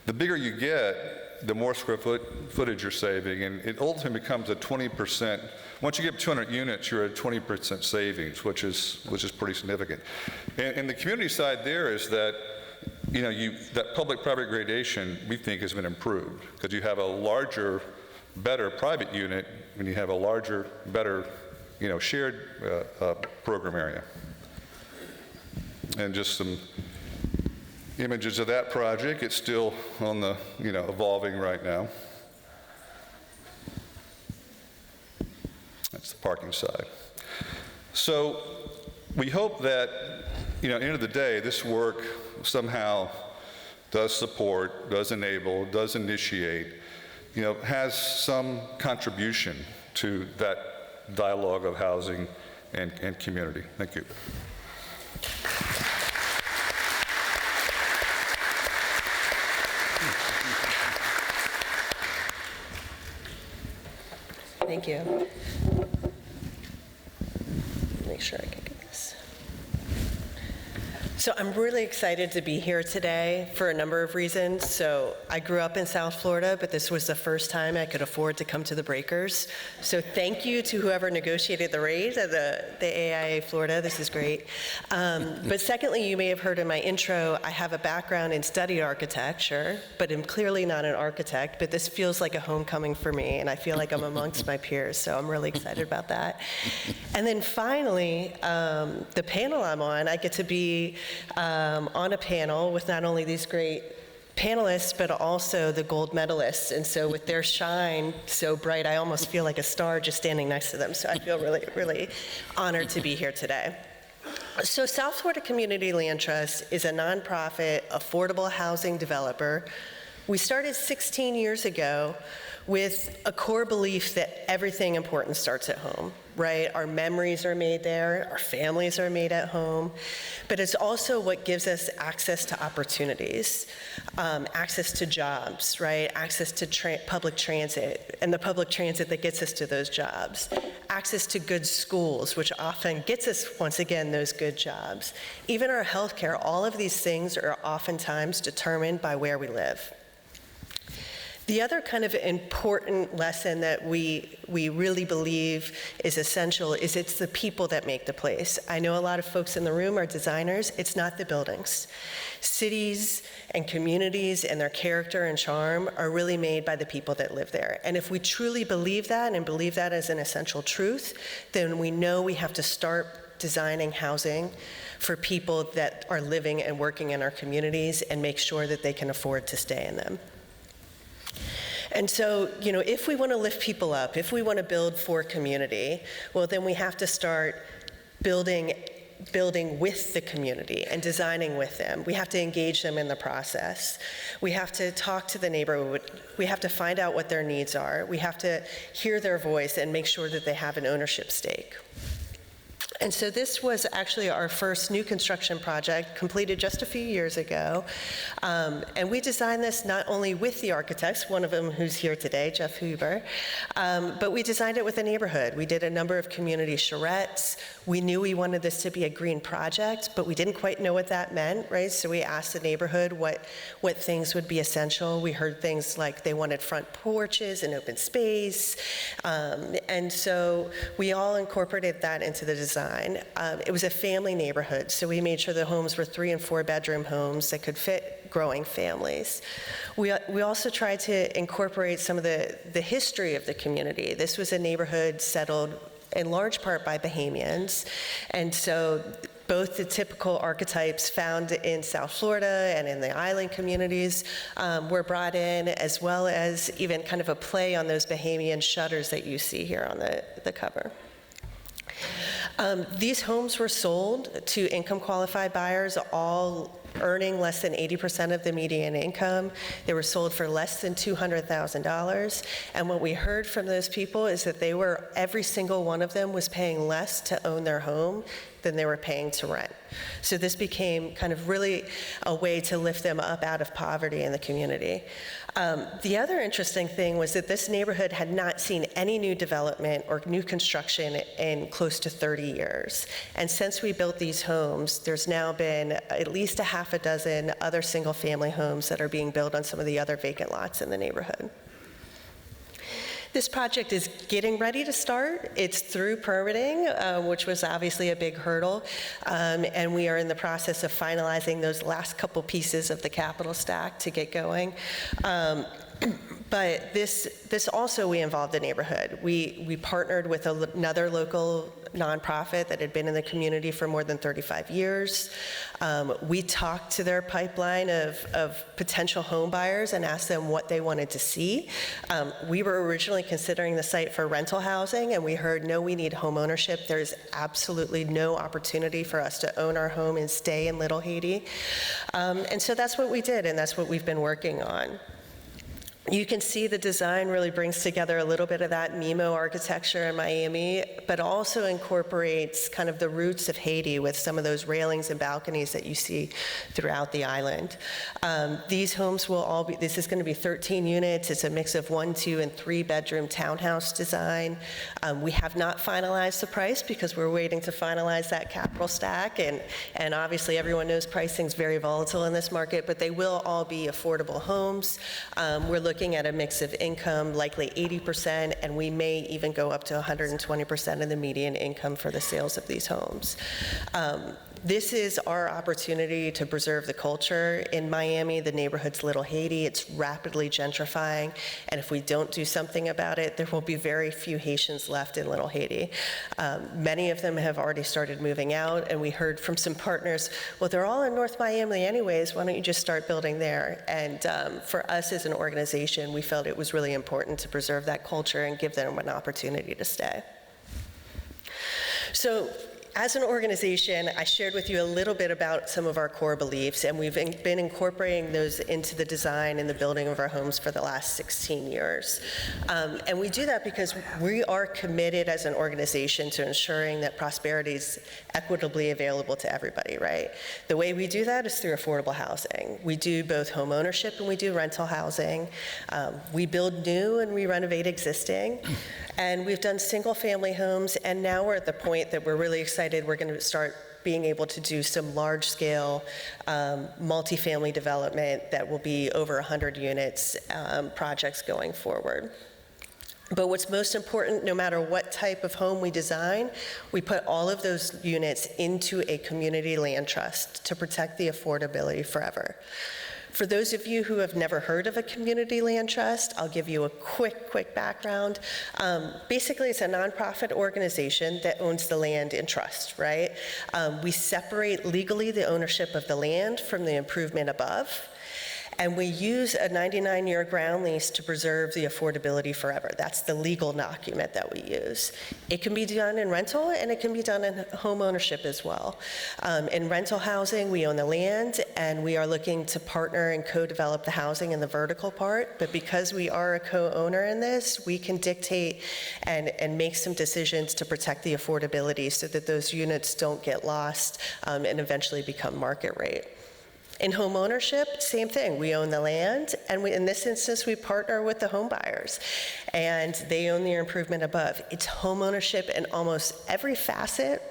E: The bigger you get, the more square footage you're saving, and it ultimately becomes a 20%. Once you get 200 units, you're at 20% savings, which is pretty significant. And the community side there is that that public-private gradation, we think, has been improved, because you have a larger, better private unit, and you have a larger, better shared program area. And just some images of that project. It's still on the, evolving right now. That's the parking side. So we hope that, at the end of the day, this work somehow does support, does enable, does initiate, has some contribution to that dialogue of housing and community. Thank you.
F: Thank you. Make sure I can get this. So I'm really excited to be here today for a number of reasons. So I grew up in South Florida, but this was the first time I could afford to come to the Breakers. So thank you to whoever negotiated the rate at the AIA Florida. This is great. But secondly, you may have heard in my intro, I have a background in studied architecture, but I'm clearly not an architect, but this feels like a homecoming for me, and I feel like I'm amongst my peers, so I'm really excited about that. And then finally, the panel I'm on, I get to be on a panel with not only these great panelists, but also the gold medalists. And so with their shine so bright, I almost feel like a star just standing next to them. So I feel really, really honored to be here today. So South Florida Community Land Trust is a nonprofit affordable housing developer We started 16 years ago with a core belief that everything important starts at home, right? Our memories are made there, our families are made at home, but it's also what gives us access to opportunities, access to jobs, right? Access to public transit, and the public transit that gets us to those jobs. Access to good schools, which often gets us, once again, those good jobs. Even our healthcare, all of these things are oftentimes determined by where we live. The other kind of important lesson that we really believe is essential is it's the people that make the place. I know a lot of folks in the room are designers. It's not the buildings. Cities and communities and their character and charm are really made by the people that live there. And if we truly believe that and believe that as an essential truth, then we know we have to start designing housing for people that are living and working in our communities and make sure that they can afford to stay in them. And so, if we want to lift people up, if we want to build for community, well, then we have to start building with the community and designing with them. We have to engage them in the process. We have to talk to the neighborhood. We have to find out what their needs are. We have to hear their voice and make sure that they have an ownership stake. And so this was actually our first new construction project, completed just a few years ago. And we designed this not only with the architects, one of them who's here today, Jeff Huber, but we designed it with the neighborhood. We did a number of community charrettes. We knew we wanted this to be a green project, but we didn't quite know what that meant, right? So we asked the neighborhood what things would be essential. We heard things like they wanted front porches and open space. And so we all incorporated that into the design. It was a family neighborhood, so we made sure the homes were 3- and 4-bedroom homes that could fit growing families. We also tried to incorporate some of the history of the community. This was a neighborhood settled in large part by Bahamians, and so both the typical archetypes found in South Florida and in the island communities were brought in, as well as even kind of a play on those Bahamian shutters that you see here on the cover. These homes were sold to income-qualified buyers, all earning less than 80% of the median income. They were sold for less than $200,000. And what we heard from those people is that every single one of them was paying less to own their home than they were paying to rent. So this became kind of really a way to lift them up out of poverty in the community. The other interesting thing was that this neighborhood had not seen any new development or new construction in close to 30 years. And since we built these homes, there's now been at least a half a dozen other single-family homes that are being built on some of the other vacant lots in the neighborhood. This project is getting ready to start. It's through permitting, which was obviously a big hurdle, and we are in the process of finalizing those last couple pieces of the capital stack to get going. But this also, we involved the neighborhood. We partnered with another local nonprofit that had been in the community for more than 35 years. We talked to their pipeline of potential home buyers and asked them what they wanted to see. We were originally considering the site for rental housing, and we heard, no, we need home ownership. There's absolutely no opportunity for us to own our home and stay in Little Haiti. And so that's what we did, and that's what we've been working on. You can see the design really brings together a little bit of that Nemo architecture in Miami, but also incorporates kind of the roots of Haiti with some of those railings and balconies that you see throughout the island. These homes will all be, this is going to be 13 units. It's a mix of 1-, 2-, and 3-bedroom townhouse design. We have not finalized the price because we're waiting to finalize that capital stack, and obviously everyone knows pricing's very volatile in this market, but they will all be affordable homes. We're looking at a mix of income, likely 80%, and we may even go up to 120% of the median income for the sales of these homes. This is our opportunity to preserve the culture in Miami. The neighborhood's Little Haiti. It's rapidly gentrifying, and if we don't do something about it, there will be very few Haitians left in Little Haiti. Many of them have already started moving out, and we heard from some partners, well, they're all in North Miami anyways, why don't you just start building there? And for us as an organization, we felt it was really important to preserve that culture and give them an opportunity to stay. So, as an organization, I shared with you a little bit about some of our core beliefs, and we've been incorporating those into the design and the building of our homes for the last 16 years. And we do that because we are committed as an organization to ensuring that prosperity is equitably available to everybody, right? The way we do that is through affordable housing. We do both home ownership and we do rental housing. We build new and we renovate existing. And we've done single-family homes, and now we're at the point that we're really excited. We're going to start being able to do some large-scale multifamily development that will be over 100 units projects going forward. But what's most important, no matter what type of home we design, we put all of those units into a community land trust to protect the affordability forever. For those of you who have never heard of a community land trust, I'll give you a quick background. Basically, it's a nonprofit organization that owns the land in trust, right? We separate legally the ownership of the land from the improvement above. And we use a 99-year ground lease to preserve the affordability forever. That's the legal document that we use. It can be done in rental, and it can be done in home ownership as well. In rental housing, we own the land, and we are looking to partner and co-develop the housing in the vertical part. But because we are a co-owner in this, we can dictate and make some decisions to protect the affordability so that those units don't get lost and eventually become market rate. In home ownership, same thing. We own the land, and in this instance, we partner with the home buyers, and they own the improvement above. It's home ownership in almost every facet,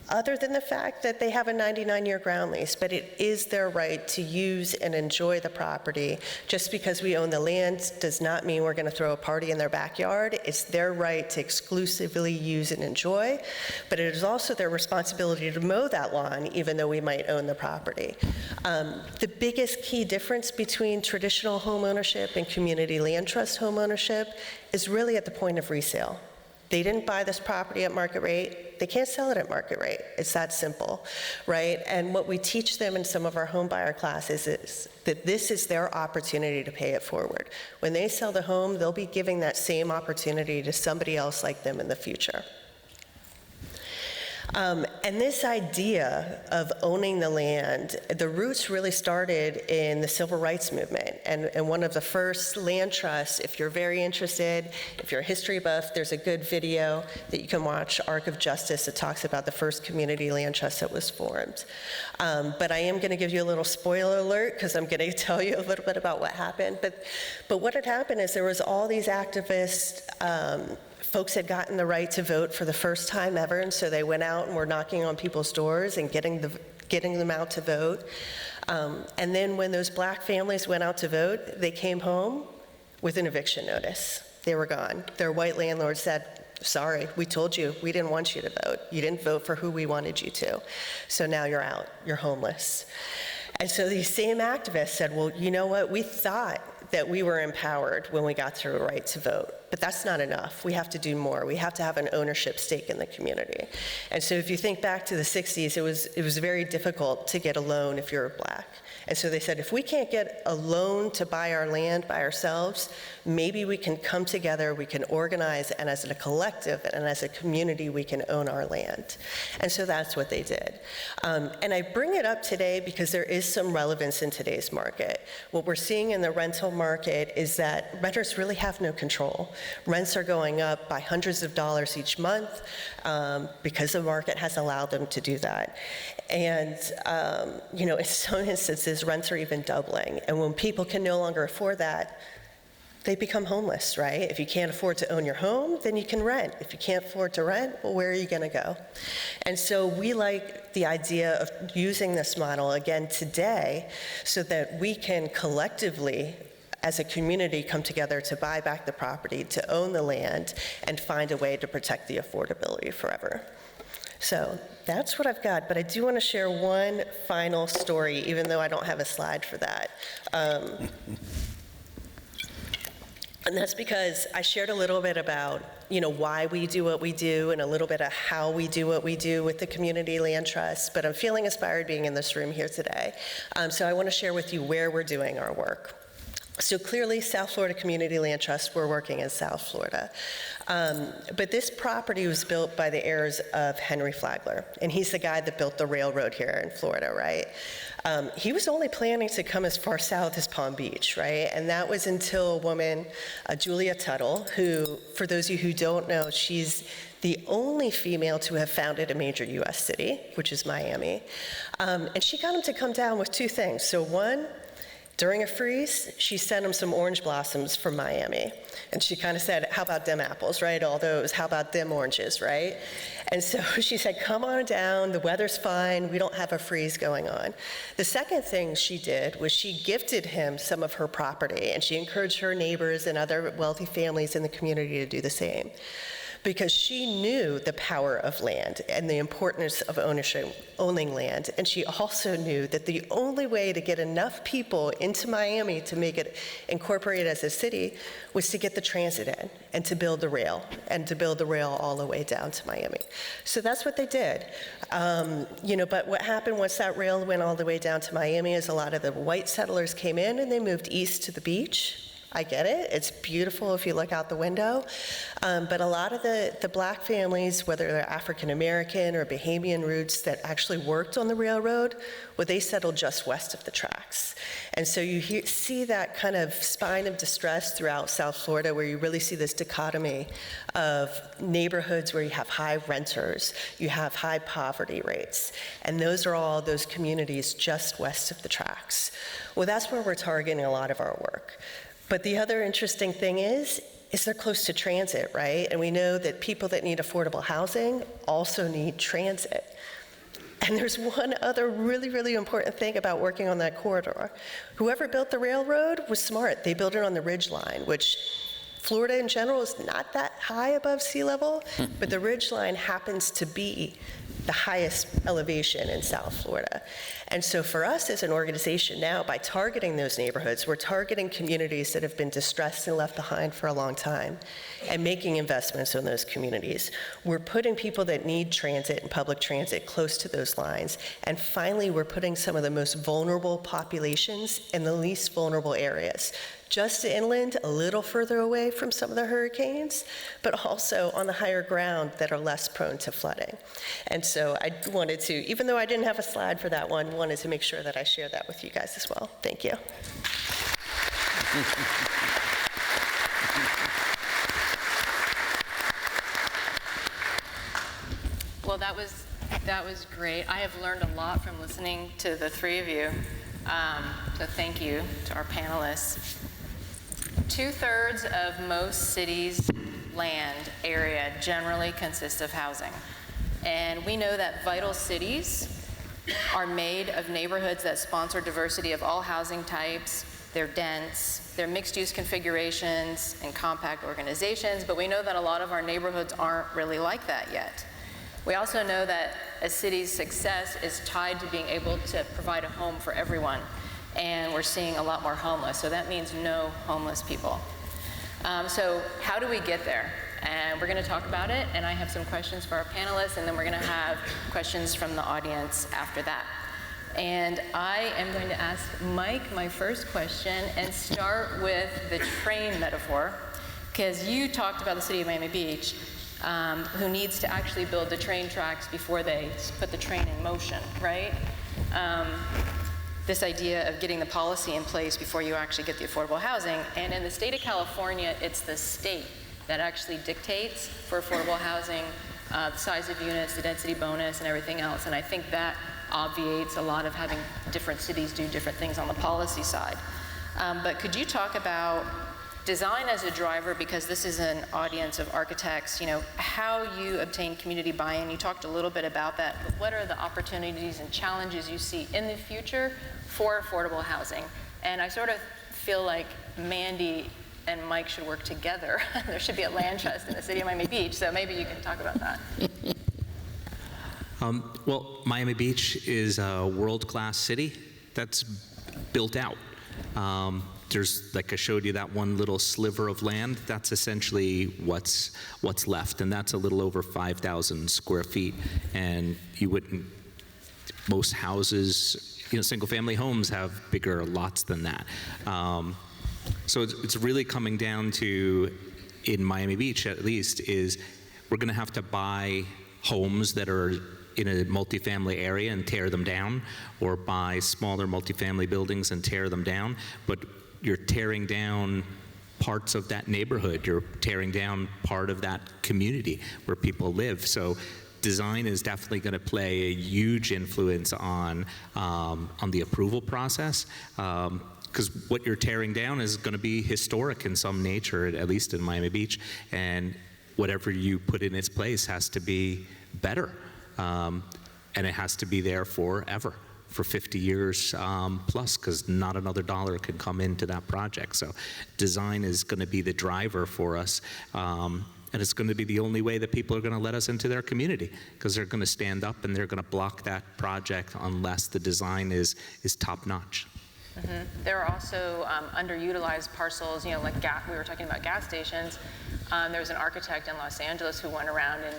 F: other than the fact that they have a 99-year ground lease, but it is their right to use and enjoy the property. Just because we own the land does not mean we're going to throw a party in their backyard. It's their right to exclusively use and enjoy, but it is also their responsibility to mow that lawn, even though we might own the property. The biggest key difference between traditional home ownership and community land trust home ownership is really at the point of resale. They didn't buy this property at market rate. They can't sell it at market rate. It's that simple, right? And what we teach them in some of our home buyer classes is that this is their opportunity to pay it forward. When they sell the home, they'll be giving that same opportunity to somebody else like them in the future. And this idea of owning the land, the roots really started in the civil rights movement. And one of the first land trusts, if you're very interested, if you're a history buff, there's a good video that you can watch, Arc of Justice, that talks about the first community land trust that was formed. But I am going to give you a little spoiler alert, because I'm going to tell you a little bit about what happened. But what had happened is there was all these activists, folks had gotten the right to vote for the first time ever, and so they went out and were knocking on people's doors and getting them out to vote. And then when those black families went out to vote, they came home with an eviction notice. They were gone. Their white landlord said, sorry, we told you, we didn't want you to vote. You didn't vote for who we wanted you to. So now you're out, you're homeless. And so these same activists said, well, you know what, we thought that we were empowered when we got through a right to vote. But that's not enough. We have to do more. We have to have an ownership stake in the community. And so if you think back to the 60s, it was very difficult to get a loan if you're black. And so they said, if we can't get a loan to buy our land by ourselves, maybe we can come together, we can organize, and as a collective and as a community, we can own our land. And so that's what they did. And I bring it up today because there is some relevance in today's market. What we're seeing in the rental market is that renters really have no control. Rents are going up by hundreds of dollars each month because the market has allowed them to do that. And, in some instances, rents are even doubling. And when people can no longer afford that, they become homeless, right? If you can't afford to own your home, then you can rent. If you can't afford to rent, well, where are you going to go? And so we like the idea of using this model again today so that we can collectively, as a community, come together to buy back the property, to own the land, and find a way to protect the affordability forever. So that's what I've got, but I do want to share one final story, even though I don't have a slide for that. And that's because I shared a little bit about, why we do what we do and a little bit of how we do what we do with the Community Land Trust, but I'm feeling inspired being in this room here today. So I want to share with you where we're doing our work. So clearly, South Florida Community Land Trust, we're working in South Florida. But this property was built by the heirs of Henry Flagler, and he's the guy that built the railroad here in Florida, right? He was only planning to come as far south as Palm Beach, right? And that was until a woman, Julia Tuttle, who, for those of you who don't know, she's the only female to have founded a major U.S. city, which is Miami. And she got him to come down with two things. So one, during a freeze, she sent him some orange blossoms from Miami. And she kind of said, how about them apples, right? All those, how about them oranges, right? And so she said, come on down, the weather's fine, we don't have a freeze going on. The second thing she did was she gifted him some of her property, and she encouraged her neighbors and other wealthy families in the community to do the same, because she knew the power of land and the importance of owning land. And she also knew that the only way to get enough people into Miami to make it incorporated as a city was to get the transit in and to build the rail, and to build the rail all the way down to Miami. So that's what they did. But what happened once that rail went all the way down to Miami is a lot of the white settlers came in and they moved east to the beach. I get it. It's beautiful if you look out the window. But a lot of the black families, whether they're African American or Bahamian roots that actually worked on the railroad, well, they settled just west of the tracks. And so you see that kind of spine of distress throughout South Florida, where you really see this dichotomy of neighborhoods where you have high renters, you have high poverty rates. And those are all those communities just west of the tracks. Well, that's where we're targeting a lot of our work. But the other interesting thing is they're close to transit, right? And we know that people that need affordable housing also need transit. And there's one other really, really important thing about working on that corridor. Whoever built the railroad was smart. They built it on the ridge line, which Florida in general is not that high above sea level, but the ridge line happens to be the highest elevation in South Florida. And so for us as an organization now, by targeting those neighborhoods, we're targeting communities that have been distressed and left behind for a long time and making investments in those communities. We're putting people that need transit and public transit close to those lines. And finally, we're putting some of the most vulnerable populations in the least vulnerable areas, just inland, a little further away from some of the hurricanes, but also on the higher ground that are less prone to flooding. And so I wanted to, even though I didn't have a slide for that one, wanted to make sure that I share that with you guys as well. Thank you.
G: Well, that was great. I have learned a lot from listening to the three of you. So thank you to our panelists. 2/3 of most cities' land area generally consists of housing. And we know that vital cities are made of neighborhoods that sponsor diversity of all housing types. They're dense, they're mixed-use configurations and compact organizations, but we know that a lot of our neighborhoods aren't really like that yet. We also know that a city's success is tied to being able to provide a home for everyone. And we're seeing a lot more homeless, so that means no homeless people. So how do we get there? And we're going to talk about it, and I have some questions for our panelists, and then we're going to have questions from the audience after that. And I am going to ask Mike my first question and start with the train metaphor, because you talked about the city of Miami Beach, who needs to actually build the train tracks before they put the train in motion, right? This idea of getting the policy in place before you actually get the affordable housing. And in the state of California, it's the state that actually dictates for affordable housing, the size of units, the density bonus, and everything else. And I think that obviates a lot of having different cities do different things on the policy side. But could you talk about design as a driver, because this is an audience of architects, how you obtain community buy-in? You talked a little bit about that, but what are the opportunities and challenges you see in the future for affordable housing? And I sort of feel like Mandy and Mike should work together. There should be a land trust in the city of Miami Beach, so maybe you can talk about that.
H: Well, Miami Beach is a world-class city that's built out. There's, like I showed you, that one little sliver of land. That's essentially what's left, and that's a little over 5,000 square feet. And you wouldn't, most houses, single-family homes have bigger lots than that. So it's really coming down to, in Miami Beach at least, is we're going to have to buy homes that are in a multifamily area and tear them down, or buy smaller multifamily buildings and tear them down. But you're tearing down parts of that neighborhood. You're tearing down part of that community where people live. So design is definitely going to play a huge influence on the approval process. Because what you're tearing down is going to be historic in some nature, at least in Miami Beach, and whatever you put in its place has to be better, and it has to be there forever, for 50 years plus, because not another dollar can come into that project. So design is going to be the driver for us, and it's going to be the only way that people are going to let us into their community, because they're going to stand up and they're going to block that project unless the design is top-notch.
G: There are also underutilized parcels, like we were talking about gas stations. There was an architect in Los Angeles who went around and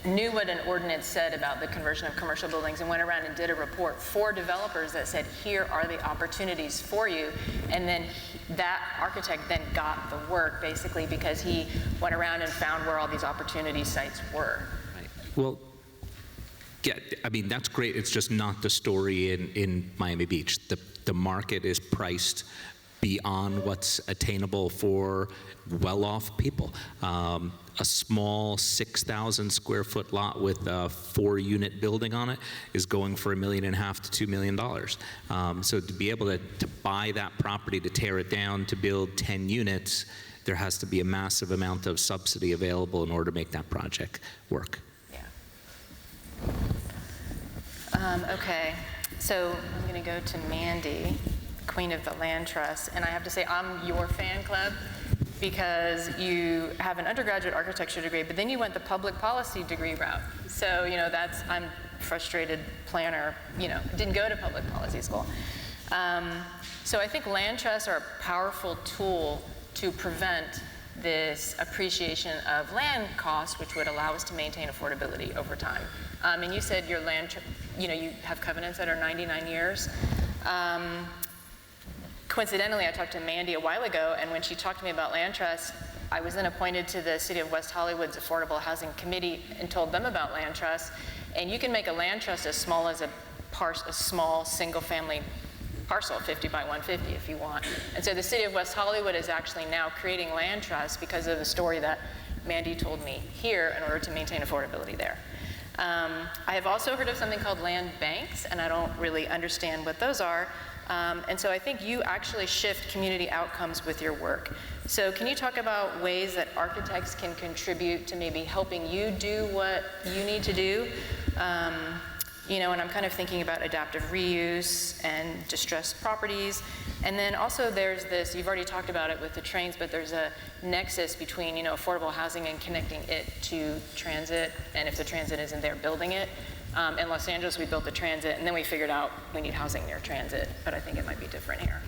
G: knew what an ordinance said about the conversion of commercial buildings, and went around and did a report for developers that said, here are the opportunities for you. And then that architect then got the work, basically, because he went around and found where all these opportunity sites were.
H: Right. Well, yeah, I mean, that's great. It's just not the story in Miami Beach. The market is priced beyond what's attainable for well-off people. A small 6,000 square foot lot with a 4-unit building on it is going for $1.5 million to $2 million. So to be able to buy that property, to tear it down, to build 10 units, there has to be a massive amount of subsidy available in order to make that project work.
G: Yeah. Okay, so I'm going to go to Mandy, Queen of the Land Trust, and I have to say I'm your fan club, because you have an undergraduate architecture degree, but then you went the public policy degree route. So, I'm a frustrated planner, didn't go to public policy school. So I think land trusts are a powerful tool to prevent this appreciation of land costs, which would allow us to maintain affordability over time. And you said your land, you have covenants that are 99 years. Coincidentally, I talked to Mandy a while ago, and when she talked to me about land trusts, I was then appointed to the City of West Hollywood's Affordable Housing Committee and told them about land trusts. And you can make a land trust as small as a small single-family parcel, 50 by 150 if you want. And so the City of West Hollywood is actually now creating land trusts because of the story that Mandy told me here in order to maintain affordability there. I have also heard of something called land banks, and I don't really understand what those are. And so I think you actually shift community outcomes with your work. So can you talk about ways that architects can contribute to maybe helping you do what you need to do? And I'm kind of thinking about adaptive reuse and distressed properties. And then also there's this, you've already talked about it with the trains, but there's a nexus between, affordable housing and connecting it to transit. And if the transit isn't there, building it. In Los Angeles, we built the transit, and then we figured out we need housing near transit, but I think it might be different here.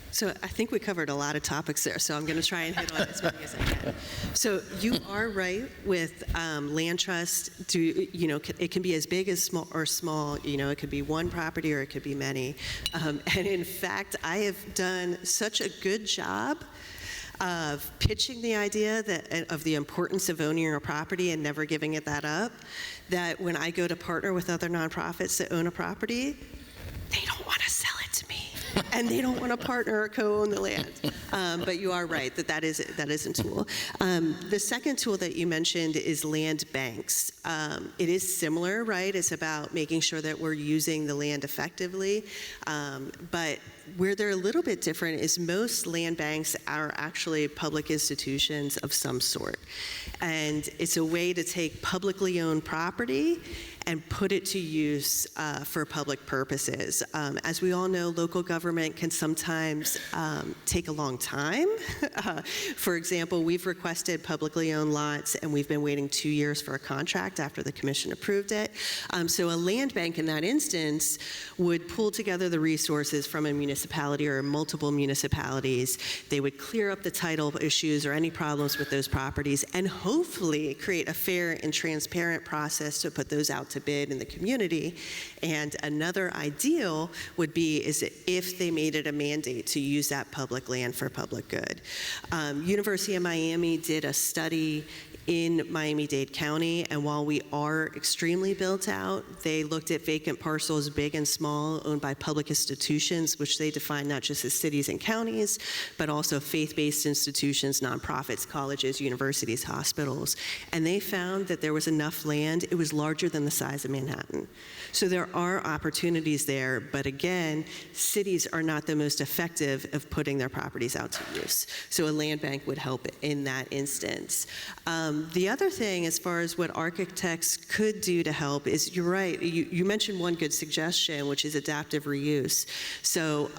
F: So I think we covered a lot of topics there, so I'm going to try and hit on as many as I can. So you are right with land trust. It can be as big as small or small. It could be one property or it could be many. And in fact, I have done such a good job of pitching the idea of the importance of owning your property and never giving it that up, that when I go to partner with other nonprofits that own a property, they don't want to sell it to me. And they don't want to partner or co-own the land. But you are right that is a tool. The second tool that you mentioned is land banks. It is similar, right? It's about making sure that we're using the land effectively. But where they're a little bit different is most land banks are actually public institutions of some sort. And it's a way to take publicly owned property and put it to use for public purposes. As we all know, local government can sometimes take a long time. For example, we've requested publicly owned lots, and we've been waiting 2 years for a contract after the commission approved it. So a land bank in that instance would pull together the resources from a municipality or multiple municipalities. They would clear up the title issues or any problems with those properties, and hopefully create a fair and transparent process to put those out to bid in the community. And another ideal would be is if they made it a mandate to use that public land for public good. University of Miami did a study in Miami-Dade County, and while we are extremely built out, they looked at vacant parcels, big and small, owned by public institutions, which they define not just as cities and counties, but also faith-based institutions, nonprofits, colleges, universities, hospitals. And they found that there was enough land, it was larger than the size of Manhattan. So there are opportunities there, but again, cities are not the most effective of putting their properties out to use. So a land bank would help in that instance. The other thing, as far as what architects could do to help, is you're right, you mentioned one good suggestion, which is adaptive reuse. So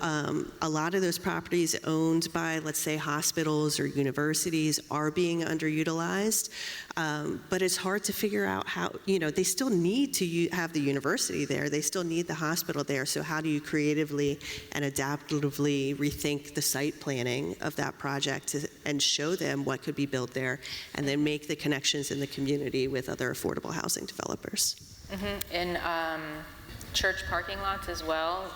F: a lot of those properties owned by, let's say, hospitals or universities are being underutilized, but it's hard to figure out how, they still need to have the university there, they still need the hospital there, so how do you creatively and adaptively rethink the site planning of that project and show them what could be built there, and then make the connections in the community with other affordable housing developers.
G: In church parking lots as well,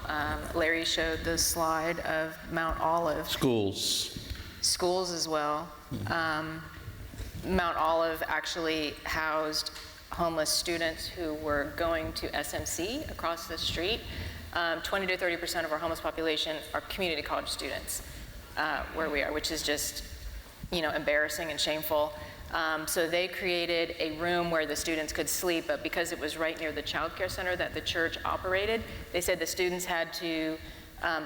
G: Larry showed the slide of Mount Olive. Schools as well. Mount Olive actually housed homeless students who were going to SMC across the street. 20 to 30% of our homeless population are community college students where we are, which is just, embarrassing and shameful. So they created a room where the students could sleep, but because it was right near the child care center that the church operated, they said the students had to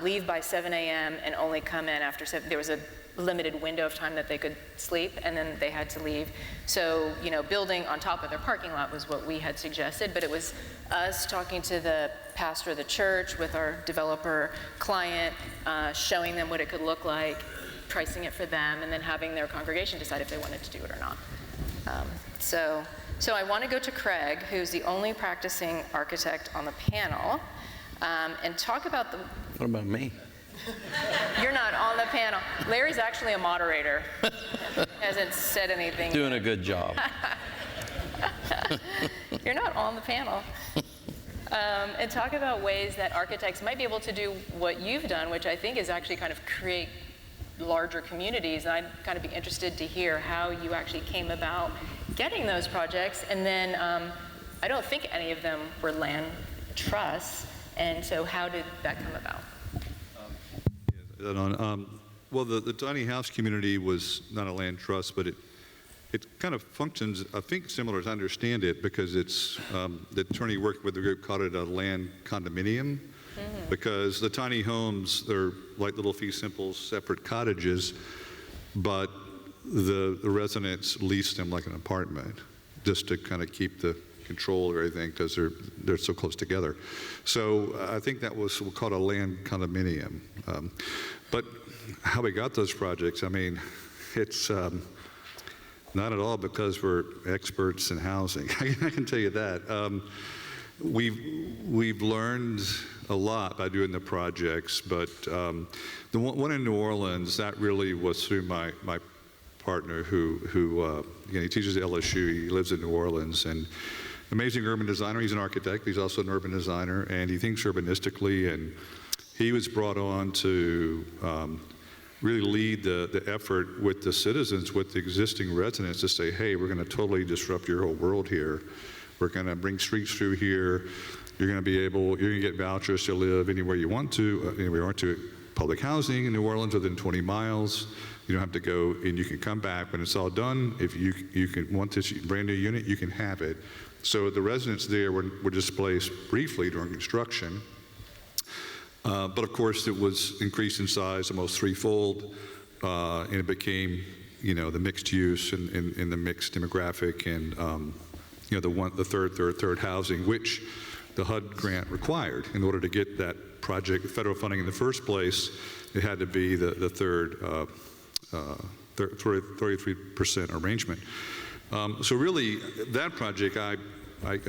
G: leave by 7 a.m. and only come in after 7. There was a limited window of time that they could sleep, and then they had to leave. So, building on top of their parking lot was what we had suggested, but it was us talking to the pastor of the church with our developer client, showing them what it could look like, pricing it for them, and then having their congregation decide if they wanted to do it or not. So I want to go to Craig, who's the only practicing architect on the panel, and talk about the...
I: What about me?
G: You're not on the panel. Larry's actually a moderator. Hasn't said anything.
I: Doing a good job.
G: You're not on the panel. And talk about ways that architects might be able to do what you've done, which I think is actually kind of create larger communities. And I'd kind of be interested to hear how you actually came about getting those projects. And then I don't think any of them were land trusts. And so how did that come about?
E: Well, the tiny house community was not a land trust, but it kind of functions, I think, similar as I understand it, because it's the attorney working with the group called it a land condominium, because the tiny homes, they're like little fee simple separate cottages, but the residents lease them like an apartment, just to kind of keep the control of everything, because they're so close together. So I think that was called a land condominium. But how we got those projects, I mean, it's not at all because we're experts in housing. I can tell you that. We've learned a lot by doing the projects, but the one in New Orleans, that really was through my partner who he teaches at LSU, he lives in New Orleans, and amazing urban designer. He's an architect, he's also an urban designer, and he thinks urbanistically, and he was brought on to really lead the effort with the citizens, with the existing residents, to say, hey, we're going to totally disrupt your whole world here. We're going to bring streets through here. You're going to get vouchers to live anywhere you want to, anywhere you want to. Public housing in New Orleans within 20 miles. You don't have to go, and you can come back when it's all done. If you can want this brand new unit, you can have it. So the residents there were displaced briefly during construction. But of course, it was increased in size almost threefold, and it became, the mixed use and the mixed demographic, and the third housing, which the HUD grant required. In order to get that project, federal funding in the first place, it had to be the third 33% arrangement. So really, that project, I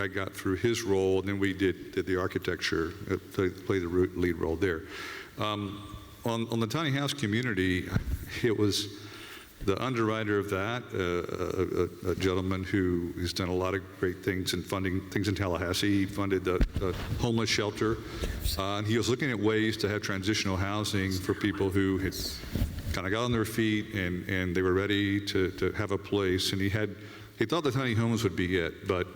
E: got through his role, and then we did the architecture, played the lead role there. On the tiny house community, it was the underwriter of that, a gentleman who has done a lot of great things in funding things in Tallahassee. He funded the homeless shelter, and he was looking at ways to have transitional housing for people who had kind of got on their feet and they were ready to have a place. And he thought the tiny homes would be it, but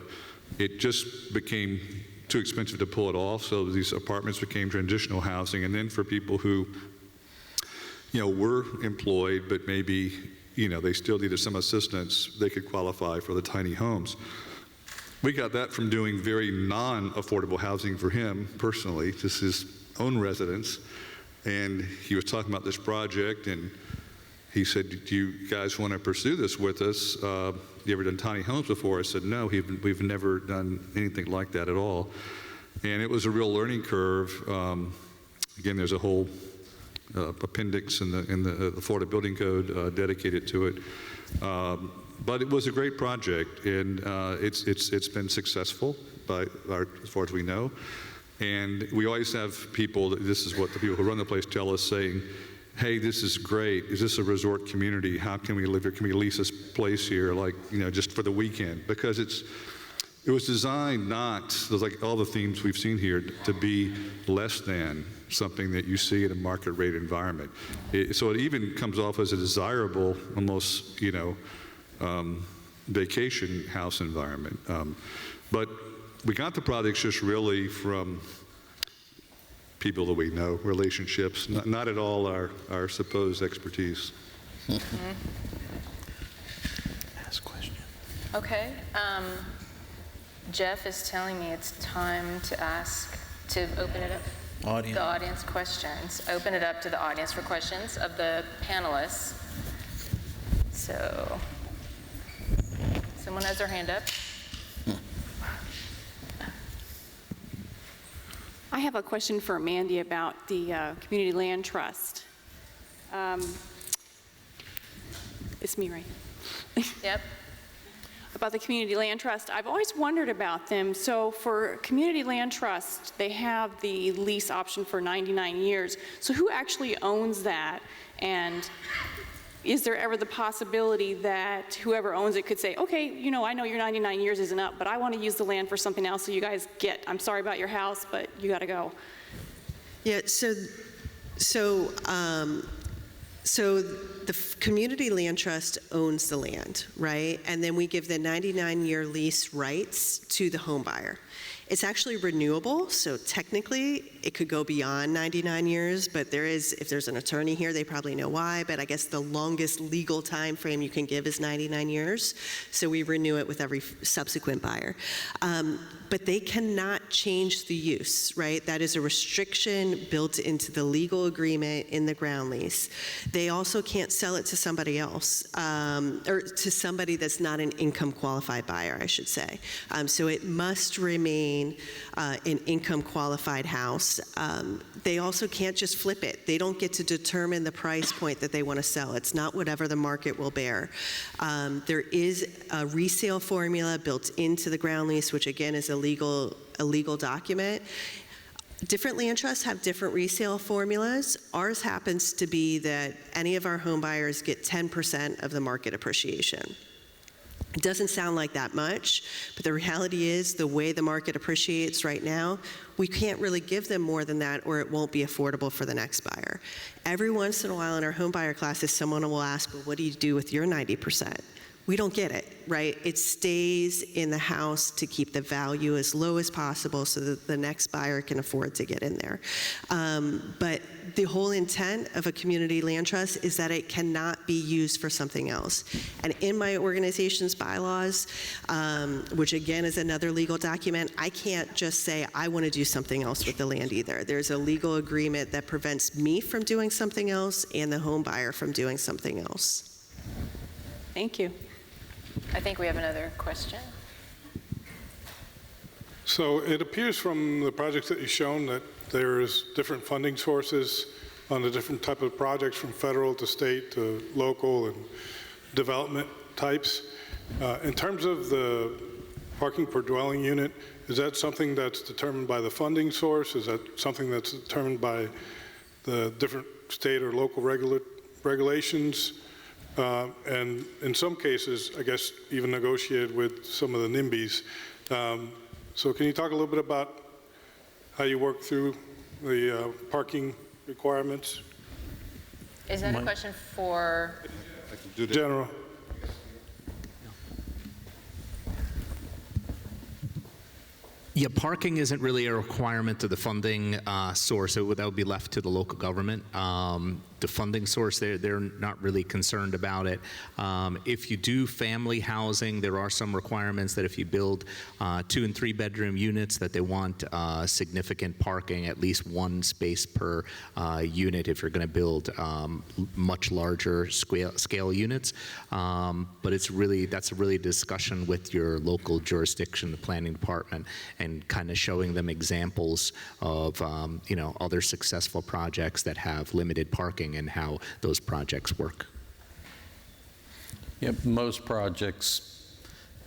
E: it just became too expensive to pull it off. So these apartments became transitional housing, and then for people who, were employed, but maybe, they still needed some assistance, they could qualify for the tiny homes. We got that from doing very non-affordable housing for him personally, just his own residence. And he was talking about this project, and he said, do you guys want to pursue this with us? You ever done tiny homes before? I said, no, we've never done anything like that at all. And it was a real learning curve. Again, there's a whole appendix in the Florida Building Code dedicated to it. But it was a great project, and it's been successful as far as we know. And we always have people, this is what the people who run the place tell us, saying, hey, this is great. Is this a resort community? How can we live here? Can we lease this place here, just for the weekend? Because it was designed not, like all the themes we've seen here, to be less than something that you see in a market rate environment. So it even comes off as a desirable, almost, vacation house environment. But we got the products just really from people that we know, relationships, not at all our supposed expertise.
D: Ask question.
G: Okay. Jeff is telling me it's time to open it up. The audience questions. Open it up to the audience for questions of the panelists. So, someone has their hand up.
I: I have a question for Mandy about the Community Land Trust. It's me, right?
G: Yep.
I: About the Community Land Trust. I've always wondered about them. So for Community Land Trust, they have the lease option for 99 years. So who actually owns that? And is there ever the possibility that whoever owns it could say, okay, I know your 99 years isn't up, but I want to use the land for something else, so you guys I'm sorry about your house, but you got to go.
F: Yeah, so the Community Land Trust owns the land, right? And then we give the 99-year lease rights to the home buyer. It's actually renewable, so technically it could go beyond 99 years, but if there's an attorney here, they probably know why, but I guess the longest legal time frame you can give is 99 years, so we renew it with every subsequent buyer. But they cannot change the use, right? That is a restriction built into the legal agreement in the ground lease. They also can't sell it to somebody else, or to somebody that's not an income qualified buyer, I should say. So it must remain an income qualified house. They also can't just flip it. They don't get to determine the price point that they want to sell. It's not whatever the market will bear. There is a resale formula built into the ground lease, which again is a legal document. Different land trusts have different resale formulas. Ours happens to be that any of our home buyers get 10% of the market appreciation. It doesn't sound like that much, but the reality is the way the market appreciates right now, we can't really give them more than that or it won't be affordable for the next buyer. Every once in a while in our home buyer classes, someone will ask, well, what do you do with your 90%? We don't get it, right? It stays in the house to keep the value as low as possible so that the next buyer can afford to get in there. But the whole intent of a community land trust is that it cannot be used for something else. And in my organization's bylaws, which again is another legal document, I can't just say I want to do something else with the land either. There's a legal agreement that prevents me from doing something else and the home buyer from doing something else.
I: Thank you.
G: I think we have another question.
J: So it appears from the projects that you've shown that there's different funding sources on the different type of projects, from federal to state to local and development types. In terms of the parking per dwelling unit, is that something that's determined by the funding source? Is that something that's determined by the different state or local regulations? And in some cases, I guess, even negotiated with some of the NIMBYs. So can you talk a little bit about how you work through the parking requirements?
G: Is that a question for?
J: General.
H: Yeah, parking isn't really a requirement of the funding source. That would be left to the local government. The funding source, they're not really concerned about it. If you do family housing, there are some requirements that if you build 2 and 3 bedroom units, that they want significant parking, at least 1 space per unit if you're going to build much larger scale units. But that's really a discussion with your local jurisdiction, the planning department, and kind of showing them examples of other successful projects that have limited parking and how those projects work.
K: Yep, most projects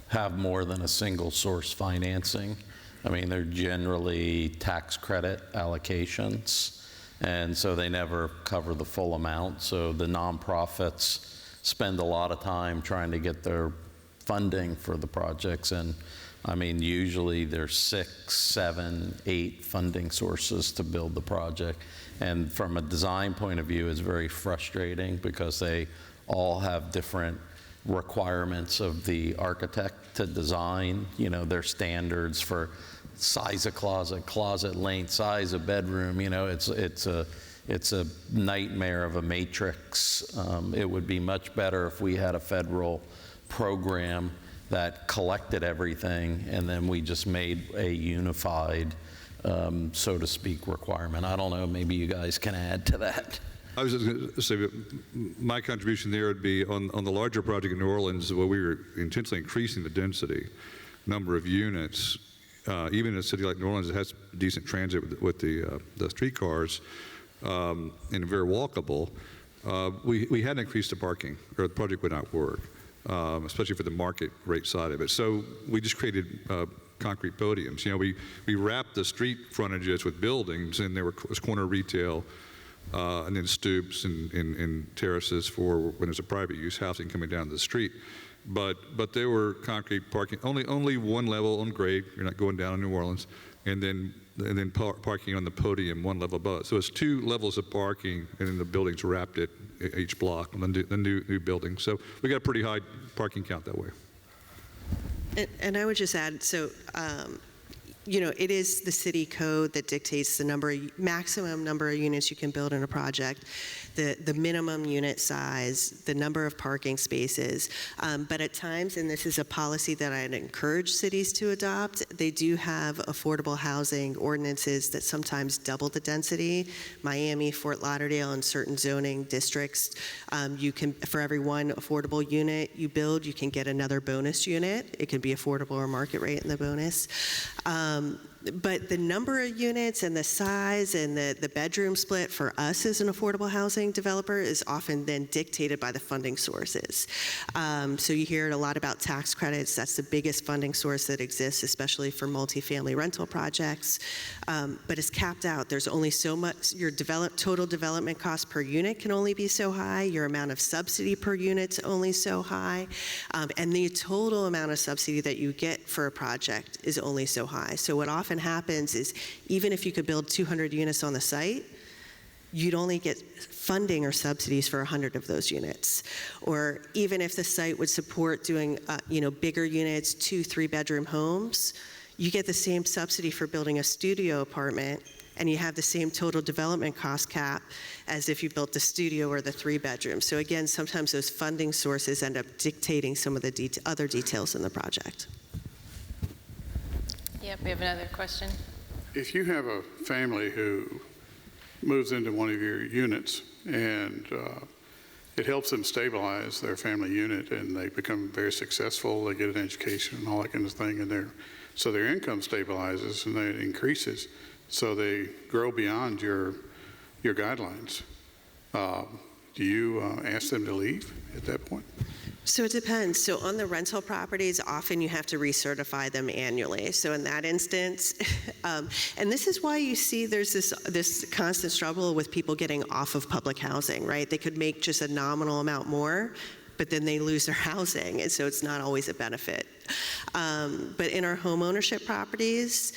K: have more than a single source financing. I mean, they're generally tax credit allocations, and so they never cover the full amount. So the nonprofits spend a lot of time trying to get their funding for the projects, and I mean, usually there's 6, 7, 8 funding sources to build the project. And from a design point of view, it's very frustrating because they all have different requirements of the architect to design, their standards for size of closet, closet length, size of bedroom. It's a nightmare of a matrix. It would be much better if we had a federal program that collected everything, and then we just made a unified, so to speak, requirement. I don't know, maybe you guys can add to that.
E: I was just going to say, my contribution there would be on the larger project in New Orleans, where we were intentionally increasing the density, number of units. Even in a city like New Orleans, it has decent transit with the streetcars and very walkable. We hadn't increased the parking, or the project would not work. Especially for the market rate side of it. So we just created concrete podiums. We wrapped the street frontages with buildings, and there was corner retail, and then stoops and terraces for when there's a private use housing coming down the street. But there were concrete parking, only one level on grade. You're not going down in New Orleans, and then parking on the podium 1 level above. So it's 2 levels of parking, and then the buildings wrapped it each block on the new building. So we got a pretty high parking count that way.
F: And I would just add, so, it is the city code that dictates the maximum number of units you can build in a project, the minimum unit size, the number of parking spaces. But at times, and this is a policy that I'd encourage cities to adopt, they do have affordable housing ordinances that sometimes double the density. Miami, Fort Lauderdale, and certain zoning districts, you can, for every 1 affordable unit you build, you can get another bonus unit. It can be affordable or market rate in the bonus. But the number of units and the size and the bedroom split for us as an affordable housing developer is often then dictated by the funding sources. So you hear a lot about tax credits. That's the biggest funding source that exists, especially for multifamily rental projects. But it's capped out. There's only so much. Your total development cost per unit can only be so high. Your amount of subsidy per unit's only so high. And the total amount of subsidy that you get for a project is only so high. So what often happens is, even if you could build 200 units on the site, you'd only get funding or subsidies for 100 of those units. Or even if the site would support doing bigger units, 2-3 bedroom homes, you get the same subsidy for building a studio apartment, and you have the same total development cost cap as if you built the studio or the 3 bedrooms. So again, sometimes those funding sources end up dictating some of the other details in the project.
G: Yep, we have another question.
J: If you have a family who moves into one of your units and it helps them stabilize their family unit and they become very successful, they get an education and all that kind of thing, and So their income stabilizes and it increases. So they grow beyond your guidelines. Do you ask them to leave at that point?
F: So it depends. So on the rental properties, often you have to recertify them annually. So in that instance, and this is why you see there's this constant struggle with people getting off of public housing, right? They could make just a nominal amount more, but then they lose their housing, and so it's not always a benefit. But in our home ownership properties,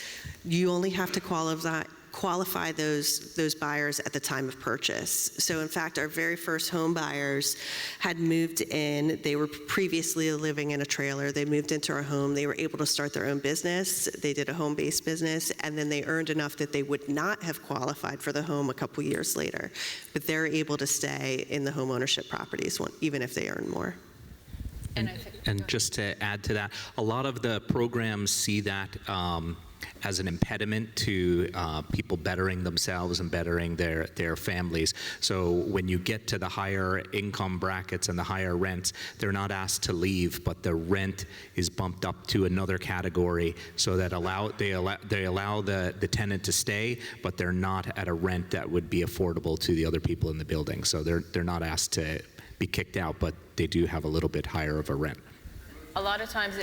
F: you only have to qualify those buyers at the time of purchase. So in fact, our very first home buyers had moved in. They were previously living in a trailer. They moved into our home. They were able to start their own business. They did a home-based business, and then they earned enough that they would not have qualified for the home a couple years later. But they're able to stay in the home ownership properties even if they earn more.
H: And just to add to that, a lot of the programs see that as an impediment to people bettering themselves and bettering their families. So when you get to the higher income brackets and the higher rents, they're not asked to leave, but the rent is bumped up to another category so that they allow the tenant to stay, but they're not at a rent that would be affordable to the other people in the building. So they're not asked to be kicked out, but they do have a little bit higher of a rent.
G: A lot of times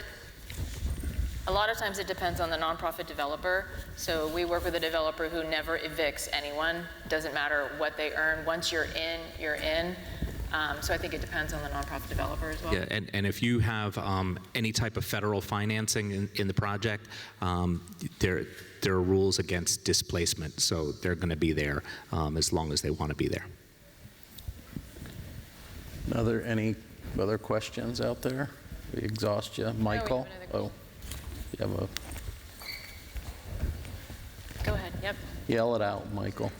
G: it depends on the nonprofit developer. So we work with a developer who never evicts anyone. Doesn't matter what they earn. Once you're in, you're in. So I think it depends on the nonprofit developer as well.
H: Yeah, and if you have any type of federal financing in the project, there are rules against displacement, so they're going to be there as long as they want to be there.
K: Any other questions out there? We exhaust you. Michael? Oh, you have a...
G: Go ahead, yep.
K: Yell it out, Michael.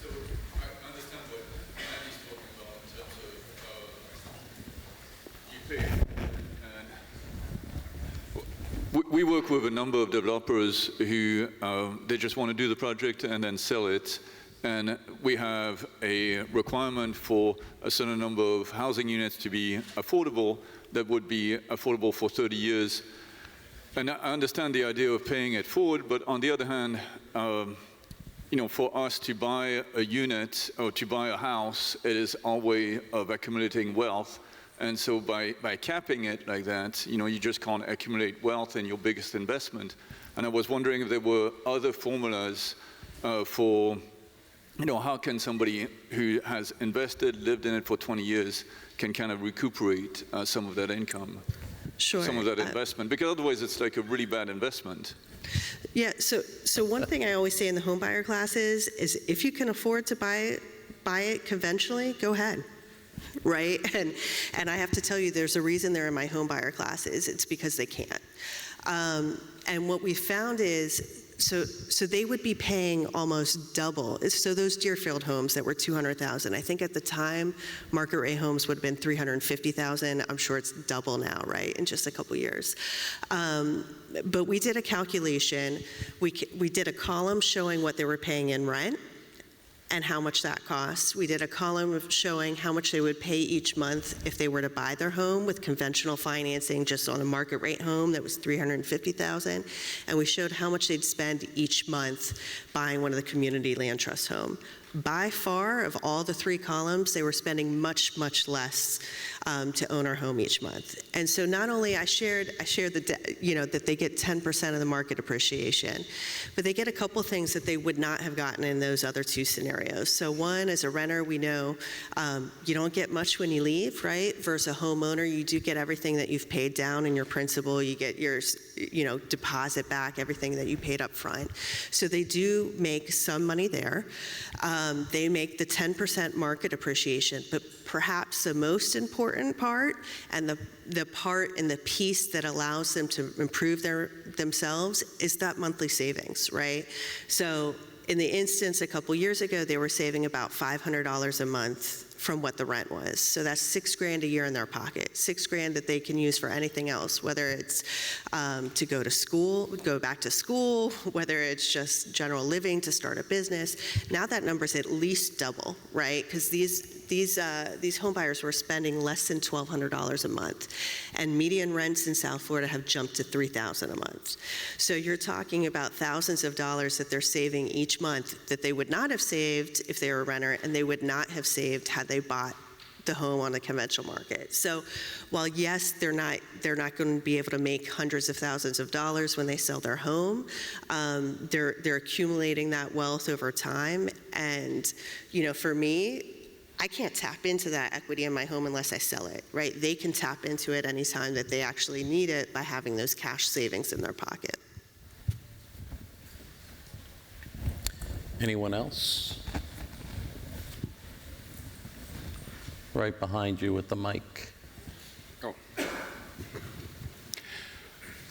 L: So I understand what Mandy's talking about in terms of you pay. And we work with a number of developers who they just want to do the project and then sell it. And we have a requirement for a certain number of housing units to be affordable that would be affordable for 30 years. And I understand the idea of paying it forward, but on the other hand, for us to buy a unit or to buy a house, it is our way of accumulating wealth. And so by capping it like that, you just can't accumulate wealth in your biggest investment. And I was wondering if there were other formulas for how can somebody who has invested, lived in it for 20 years, can kind of recuperate some of that income, some of that investment? Because otherwise it's like a really bad investment.
F: Yeah, so one thing I always say in the home buyer classes is if you can afford to buy it conventionally, go ahead. Right? And I have to tell you, there's a reason they're in my home buyer classes. It's because they can't. And what we found is, so they would be paying almost double. So those Deerfield homes that were $200,000, I think at the time, market rate homes would have been $350,000. I'm sure it's double now, right, in just a couple years. But we did a calculation. We did a column showing what they were paying in rent and how much that costs. We did a column showing how much they would pay each month if they were to buy their home with conventional financing just on a market rate home that was $350,000. And we showed how much they'd spend each month buying one of the community land trust home. By far, of all the three columns, they were spending much, much less to own our home each month. And so not only I shared that they get 10% of the market appreciation, but they get a couple things that they would not have gotten in those other two scenarios. So one, as a renter, we know you don't get much when you leave, right? Versus a homeowner, you do get everything that you've paid down in your principal. You get your deposit back, everything that you paid up front. So they do make some money there. They make the 10% market appreciation, but perhaps the most important part and the part and the piece that allows them to improve themselves is that monthly savings, right? So in the instance a couple years ago, they were saving about $500 a month from what the rent was. So that's $6,000 a year in their pocket, $6,000 that they can use for anything else, whether it's to go to school, go back to school, whether it's just general living to start a business. Now that number's at least double, right? Because these home buyers were spending less than $1,200 a month, and median rents in South Florida have jumped to $3,000 a month. So you're talking about thousands of dollars that they're saving each month that they would not have saved if they were a renter, and they would not have saved had they bought the home on the conventional market. So while yes, they're not going to be able to make hundreds of thousands of dollars when they sell their home, they're accumulating that wealth over time. And for me, I can't tap into that equity in my home unless I sell it, right? They can tap into it anytime that they actually need it by having those cash savings in their pocket.
K: Anyone else? Right behind you with the mic.
M: Oh.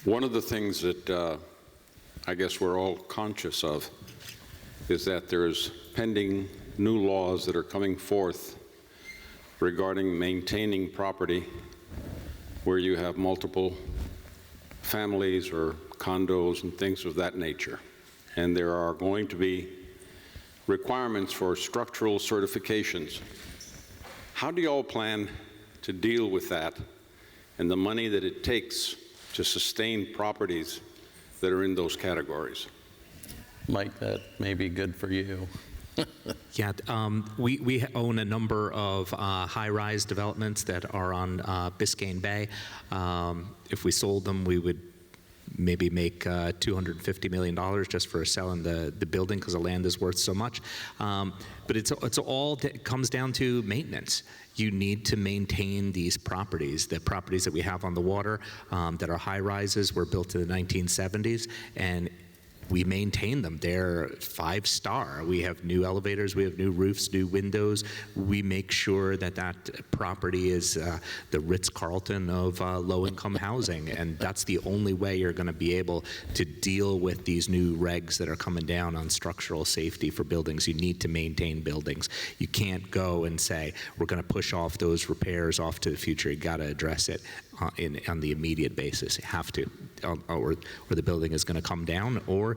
M: One of the things that I guess we're all conscious of is that there's pending new laws that are coming forth regarding maintaining property where you have multiple families or condos and things of that nature. And there are going to be requirements for structural certifications. How do you all plan to deal with that and the money that it takes to sustain properties that are in those categories?
K: Mike, that may be good for you.
H: Yeah, we own a number of high-rise developments that are on Biscayne Bay. If we sold them, we would maybe make $250 million just for selling the building because the land is worth so much. But it comes down to maintenance. You need to maintain these properties. The properties that we have on the water that are high-rises were built in the 1970s, and we maintain them. They're 5-star. We have new elevators, we have new roofs, new windows. We make sure that that property is the Ritz-Carlton of low-income housing, and that's the only way you're going to be able to deal with these new regs that are coming down on structural safety for buildings. You need to maintain buildings. You can't go and say, we're going to push off those repairs off to the future. You got to address it on the immediate basis. You have to, or the building is going to come down, or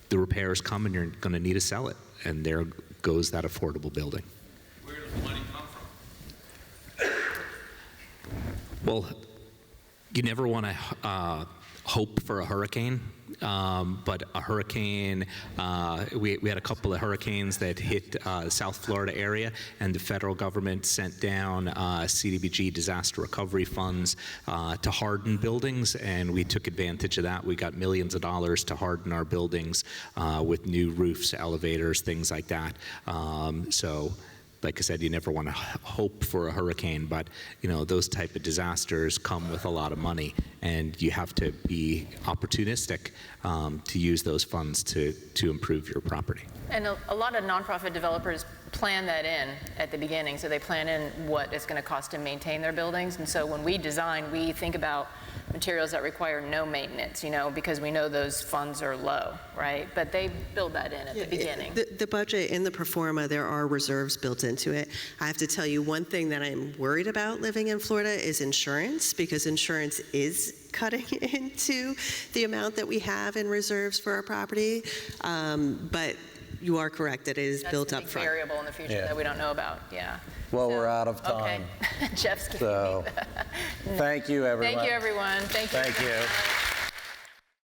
H: the repairs come and you're going to need to sell it, and there goes that affordable building.
N: Where does the money come from?
H: Well, you never want to hope for a hurricane, but a hurricane, we had a couple of hurricanes that hit the South Florida area, and the federal government sent down CDBG disaster recovery funds to harden buildings, and we took advantage of that. We got millions of dollars to harden our buildings with new roofs, elevators, things like that. So, like I said, you never want to hope for a hurricane, but those type of disasters come with a lot of money, and you have to be opportunistic to use those funds to improve your property.
G: And a lot of nonprofit developers plan that in at the beginning, so they plan in what it's going to cost to maintain their buildings. And so when we design, we think about materials that require no maintenance, because we know those funds are low, right? But they build that in at the beginning.
F: The budget in the pro forma, there are reserves built into it. I have to tell you, one thing that I'm worried about living in Florida is insurance, because insurance is cutting into the amount that we have in reserves for our property. But you are correct that it is built up front.
G: That's a big variable in the future that we don't know about, yeah.
K: Well, we're out of time.
G: Okay. Jeff's giving
K: So,
G: me that.
K: thank you, everyone.
G: Thank you, everyone. Thank you.
K: Thank you.